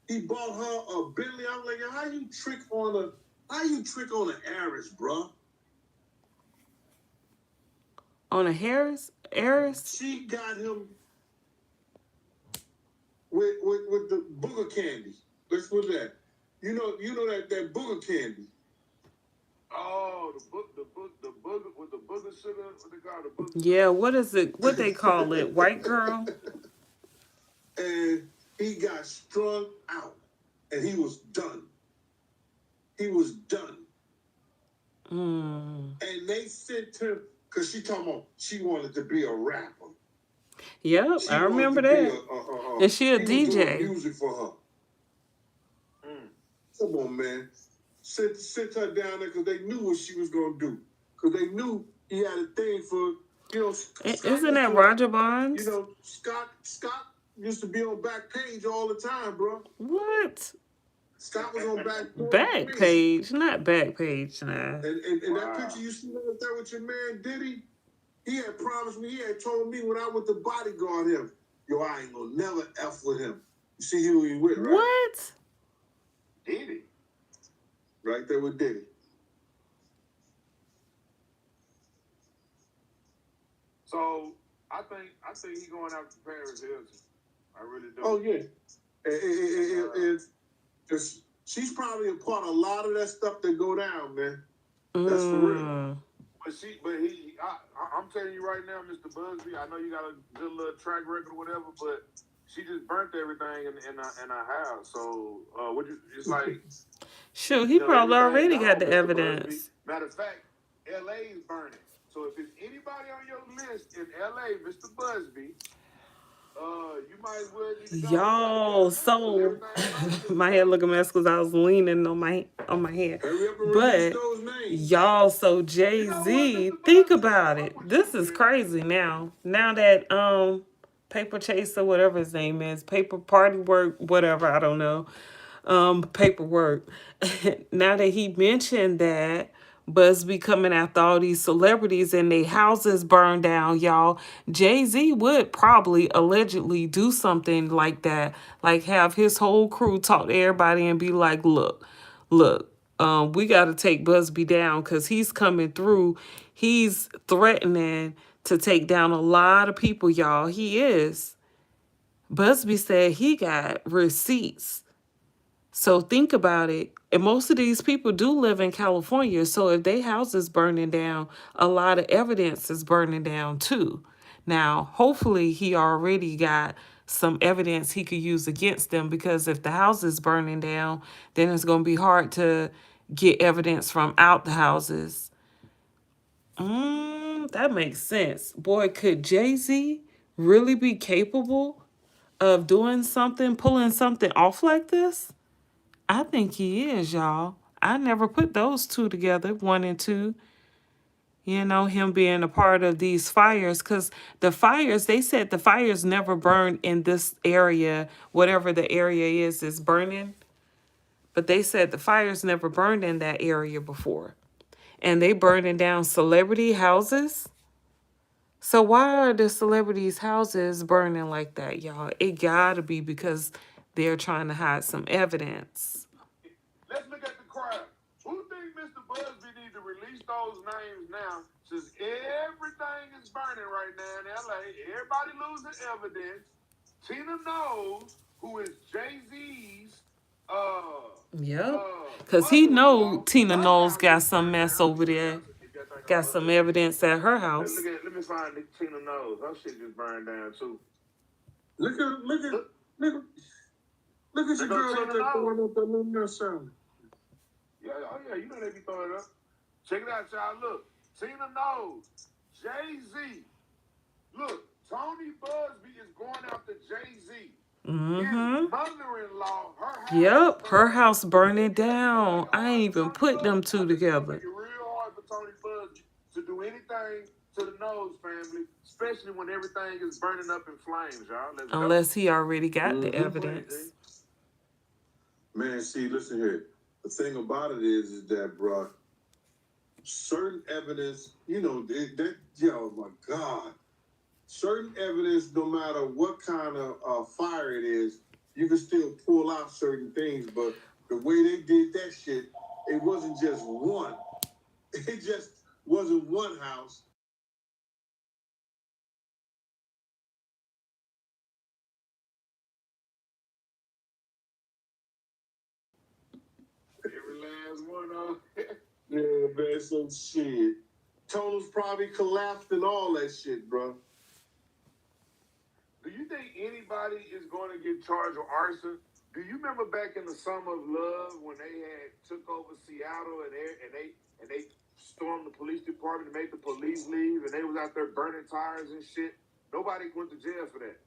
He bought her a Bentley. I'm like, yo, how you trick on an heiress, bro? On a heiress? She got him with the booger candy. Let's put that. You know that booger candy. Oh, the booger with the booger sugar. What they call the booger? Yeah, what is it? What they call it? White girl? And he got strung out, and he was done. He was done. And they sent him because she talking about she wanted to be a rapper. Yep, She I wanted remember to that. And she a he was doing DJ. music for her. Come on, man. Sent her down there because they knew what she was gonna do. Because they knew he had a thing for, you know. Isn't that Roger Bonds? You know, Scott used to be on Backpage all the time, bro. What? Scott was on Backpage, not Backpage now. And that picture you see right there with your man Diddy, he had promised me, he had told me when I went to bodyguard him, yo, I ain't gonna never F with him. You see who he with, right? What? Diddy. Right there with Diddy. So I think he going after Paris Hilton. I really do. Oh yeah. It's she's probably a part of a lot of that stuff that go down, man. That's for real. I'm telling you right now, Mr. Buzzbee, I know you got a good little track record or whatever, but she just burnt everything in her house. So it's like Sure, he probably already got the Mr. evidence. Buzzbee. Matter of fact, LA is burning. So if it's anybody on your list in LA, Mr. Buzzbee, you might as well just Y'all, so my head looking mess because I was leaning on my head. But y'all, so Jay-Z, think about it. This is crazy now. Now that Paper Chase or whatever his name is, Paper Party Work, whatever, I don't know. Paperwork. Now that he mentioned that Buzzbee coming after all these celebrities and their houses burned down, y'all, Jay-Z would probably allegedly do something like that. Like have his whole crew talk to everybody and be like, look, we got to take Buzzbee down because he's coming through. He's threatening to take down a lot of people, y'all. He is. Buzzbee said he got receipts. So think about it. And most of these people do live in California. So if their house is burning down, a lot of evidence is burning down too. Now, hopefully he already got some evidence he could use against them because if the house is burning down, then it's going to be hard to get evidence from out the houses. That makes sense. Boy, could Jay-Z really be capable of doing something, pulling something off like this? I think he is, y'all. I never put those two together, 1 and 2. You know, him being a part of these fires, because the fires, they said the fires never burned in this area, whatever the area is burning. But they said the fires never burned in that area before. And they burning down celebrity houses. So why are the celebrities' houses burning like that, y'all? It gotta be because they're trying to hide some evidence. Let's look at the crowd. Who think Mr. Buzzbee needs to release those names now, since everything is burning right now in LA? Everybody losing evidence. Tina knows who is Jay-Z's Yep. Because he know Tina Knowles got some mess over there. Got some evidence at her house. Let me find Tina Knowles. Her shit just burned down too. Look at your girl out there throwing up that little sound. Yeah, oh yeah, you know they be throwing it up. Check it out, y'all. Look, Tina Knowles, Jay-Z. Look, Tony Buzzbee is going after Jay-Z. His mother-in-law, her house. Yep, her house burning down. I ain't even put them two together. It's real hard for Tony Buzzbee to do anything to the Knowles family, especially when everything is burning up in flames, y'all. Unless he already got the evidence. Man, see, listen here. The thing about it is that, bro, certain evidence, you know, oh my God. Certain evidence, no matter what kind of fire it is, you can still pull out certain things. But the way they did that shit, it wasn't just one. It just wasn't one house. Every last one of Yeah, man, some shit. Total's probably collapsed and all that shit, bro. Do you think anybody is going to get charged with arson? Do you remember back in the Summer of Love when they had took over Seattle and they stormed the police department and made the police leave and they was out there burning tires and shit? Nobody went to jail for that.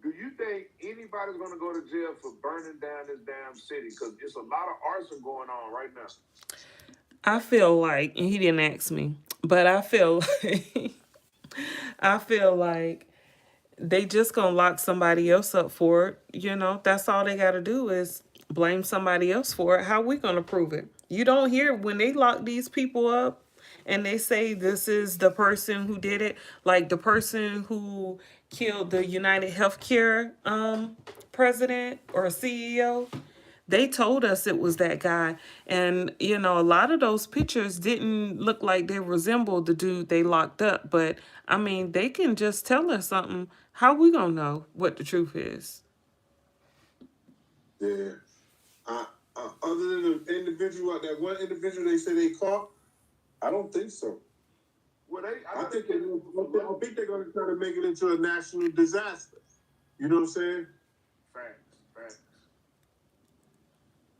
Do you think anybody's going to go to jail for burning down this damn city? Because it's a lot of arson going on right now. I feel like, and he didn't ask me, but I feel like they just gonna lock somebody else up for it. You know, that's all they gotta do is blame somebody else for it. How we gonna prove it? You don't hear when they lock these people up and they say this is the person who did it, like the person who killed the United Healthcare president or CEO. They told us it was that guy. And, you know, a lot of those pictures didn't look like they resembled the dude they locked up. But, I mean, they can just tell us something. How we going to know what the truth is? Yeah. Other than the individual, that one individual they say they caught, I don't think so. Well, I think they're going to try to make it into a national disaster. You know what I'm saying? Facts.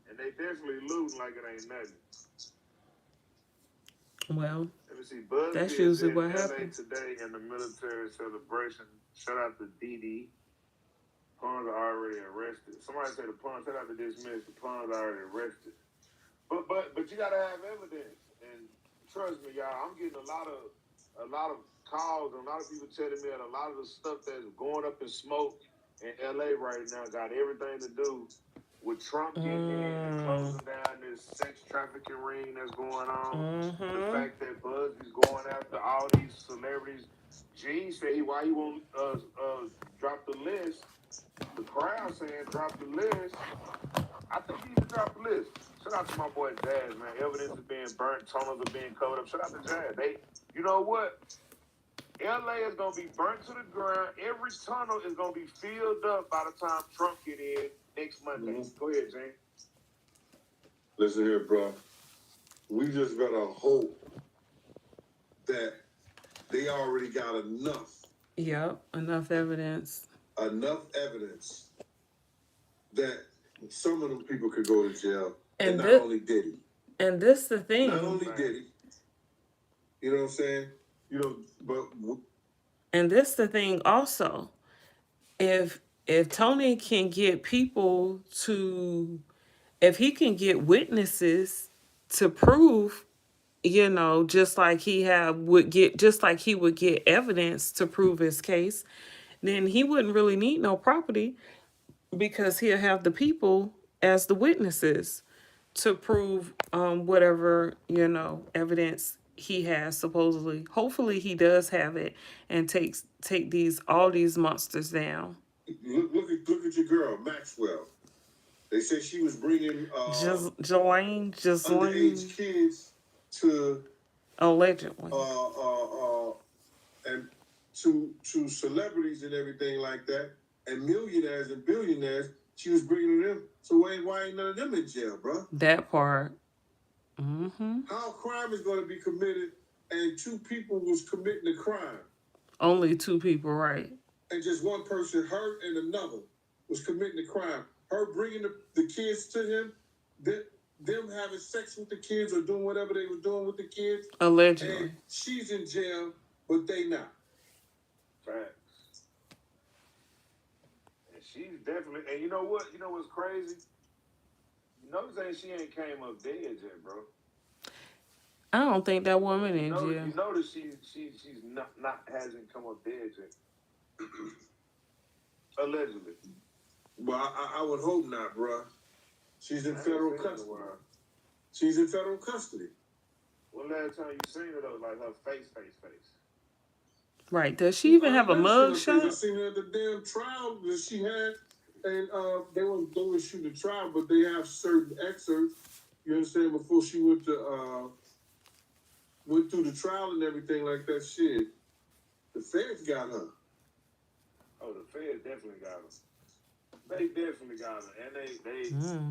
And they definitely looting like it ain't nothing. Well, let me see. Buzzbee that's usually what LA happens today in the military celebration. Shout out to DD. Pawns are already arrested. Somebody said the Pawns. Shout out to dismiss. The Pawns are already arrested. But you gotta have evidence. And trust me, y'all, I'm getting a lot of calls and a lot of people telling me that a lot of the stuff that's going up in smoke in LA right now got everything to do with Trump getting in and closing down this sex trafficking ring that's going on. The fact that Buzzbee's going after all these celebrities. Gene said why he won't drop the list. The crowd saying drop the list. I think he needs to drop the list. Shout out to my boy Jazz, man. Evidence is being burnt, tunnels are being covered up. Shout out to Jazz. You know what? LA is gonna be burnt to the ground. Every tunnel is gonna be filled up by the time Trump get in next Monday. Go ahead, Jane. Listen here, bro. We just gotta hope that they already got enough. Yep, enough evidence. Enough evidence that some of them people could go to jail. And not only did he. And this the thing. Not only did he. You know what I'm saying? You know, but. And this the thing also. If Tony can get people to, if he can get witnesses to prove, you know, just like he would get evidence to prove his case, then he wouldn't really need no property because he'll have the people as the witnesses to prove whatever, you know, evidence he has supposedly. Hopefully he does have it and take all these monsters down. Look at your girl, Maxwell. They said she was bringing Jelaine underage kids to allegedly and to celebrities and everything like that, and millionaires and billionaires. She was bringing them. So why ain't none of them in jail, bro? That part. How crime is going to be committed and two people was committing the crime? Only two people, right? And just one person hurt and another was committing the crime. Her bringing the kids to him, them having sex with the kids or doing whatever they were doing with the kids. Allegedly. And she's in jail, but they not. Facts. And she's definitely, and you know what? You know what's crazy? You notice she ain't came up dead yet, bro. I don't think that woman in jail. You notice she's not hasn't come up dead yet. Allegedly. Well, I would hope not, bro. She's in federal custody. She's in federal custody. When last time you seen her though, like her face? Right. Does she even have a mug shot? I seen her at the damn trial that she had, and they were shooting the trial, but they have certain excerpts. You understand? Before she went through the trial and everything like that. Shit, the feds got her. Oh, the feds definitely got her. They definitely got her, and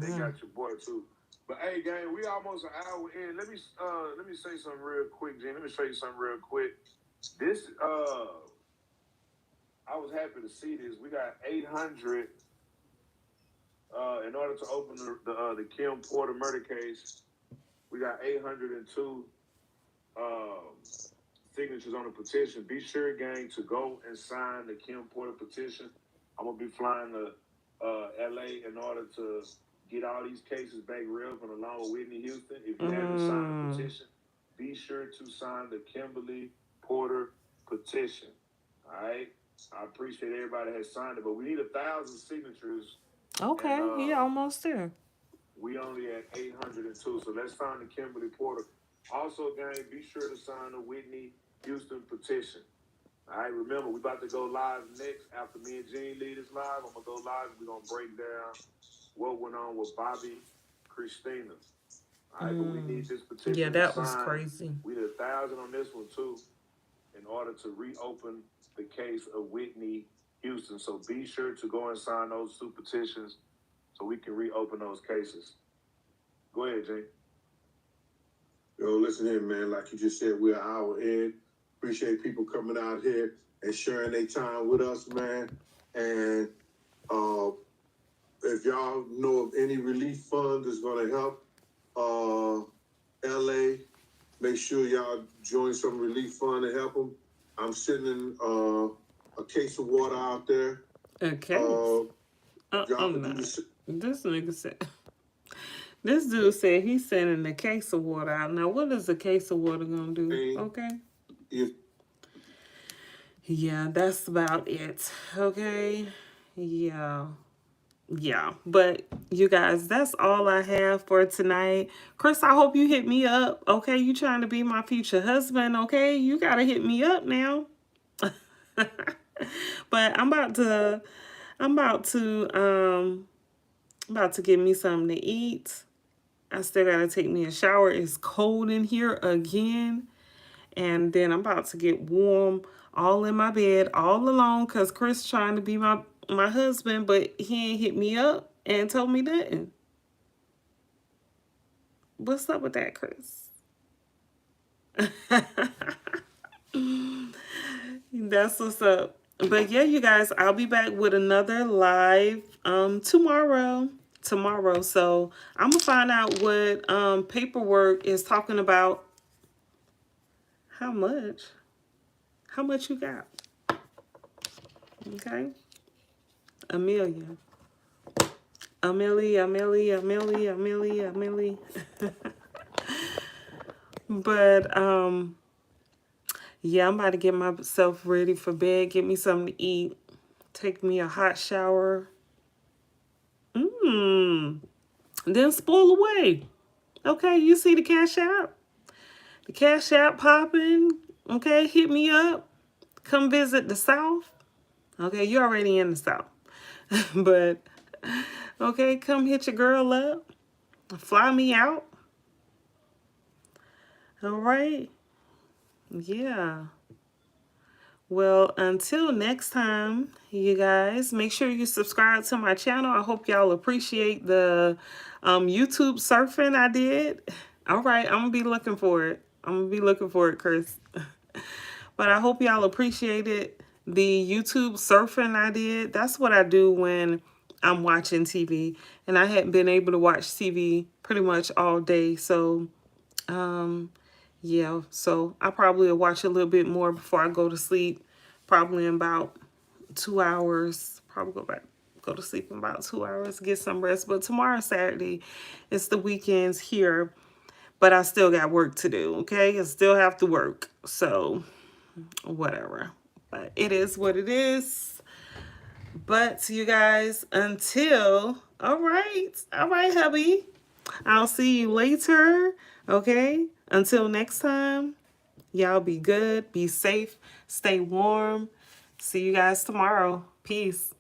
they got your boy too. But hey, gang, we almost an hour in. Let me say something real quick, Gene. Let me show you something real quick. This I was happy to see this. We got 800 in order to open the Kim Porter murder case. We got 802 signatures on the petition. Be sure, gang, to go and sign the Kim Porter petition. I'm gonna be flying to LA in order to get all these cases back relevant along with Whitney Houston. If you haven't signed the petition, be sure to sign the Kimberly Porter petition. All right, I appreciate everybody that has signed it, but we need 1,000 signatures. Okay, and, almost there. We only at 802, so let's sign the Kimberly Porter. Also, gang, be sure to sign the Whitney Houston petition. All right, remember, we about to go live next. After me and Gene lead us live, I'm going to go live and we're going to break down what went on with Bobby Christina. All right, but we need this petition. Yeah, that was crazy. We did 1,000 on this one, too, in order to reopen the case of Whitney Houston. So be sure to go and sign those two petitions so we can reopen those cases. Go ahead, Gene. Yo, listen here, man. Like you just said, we're an hour in. Appreciate people coming out here and sharing their time with us, man. And if y'all know of any relief fund that's going to help LA, make sure y'all join some relief fund to help them. I'm sending a case of water out there. A case? This nigga said... This dude said he's sending a case of water out. Now, what is a case of water going to do? Okay? Yeah, that's about it. Okay? Yeah. But, you guys, that's all I have for tonight. Chris, I hope you hit me up. Okay? You trying to be my future husband, okay? You got to hit me up now. But I'm about to get me something to eat. I still gotta take me a shower. It's cold in here again. And then I'm about to get warm all in my bed all alone because Chris trying to be my husband, but he ain't hit me up and told me nothing. What's up with that, Chris? That's what's up. But yeah, you guys, I'll be back with another live tomorrow. So I'm gonna find out what paperwork is talking about. How much you got? Okay. Amelia. But yeah, I'm about to get myself ready for bed, get me something to eat, take me a hot shower. Then spoil away. Okay, you see the Cash App? The Cash App popping. Okay, hit me up. Come visit the South. Okay, you're already in the South. But, okay, come hit your girl up. Fly me out. All right. Yeah. Well, until next time, you guys, make sure you subscribe to my channel. I hope y'all appreciate the YouTube surfing I did. All right, I'm going to be looking for it. I'm going to be looking for it, Chris. But I hope y'all appreciated the YouTube surfing I did. That's what I do when I'm watching TV. And I hadn't been able to watch TV pretty much all day. So, yeah. So I probably will watch a little bit more before I go to sleep. Probably in about 2 hours. Probably go to sleep in about 2 hours, get some rest. But tomorrow, Saturday, it's the weekends here. But I still got work to do, okay? I still have to work. So, whatever. But it is what it is. But you guys, all right, hubby. I'll see you later, okay? Until next time, y'all be good, be safe, stay warm. See you guys tomorrow. Peace.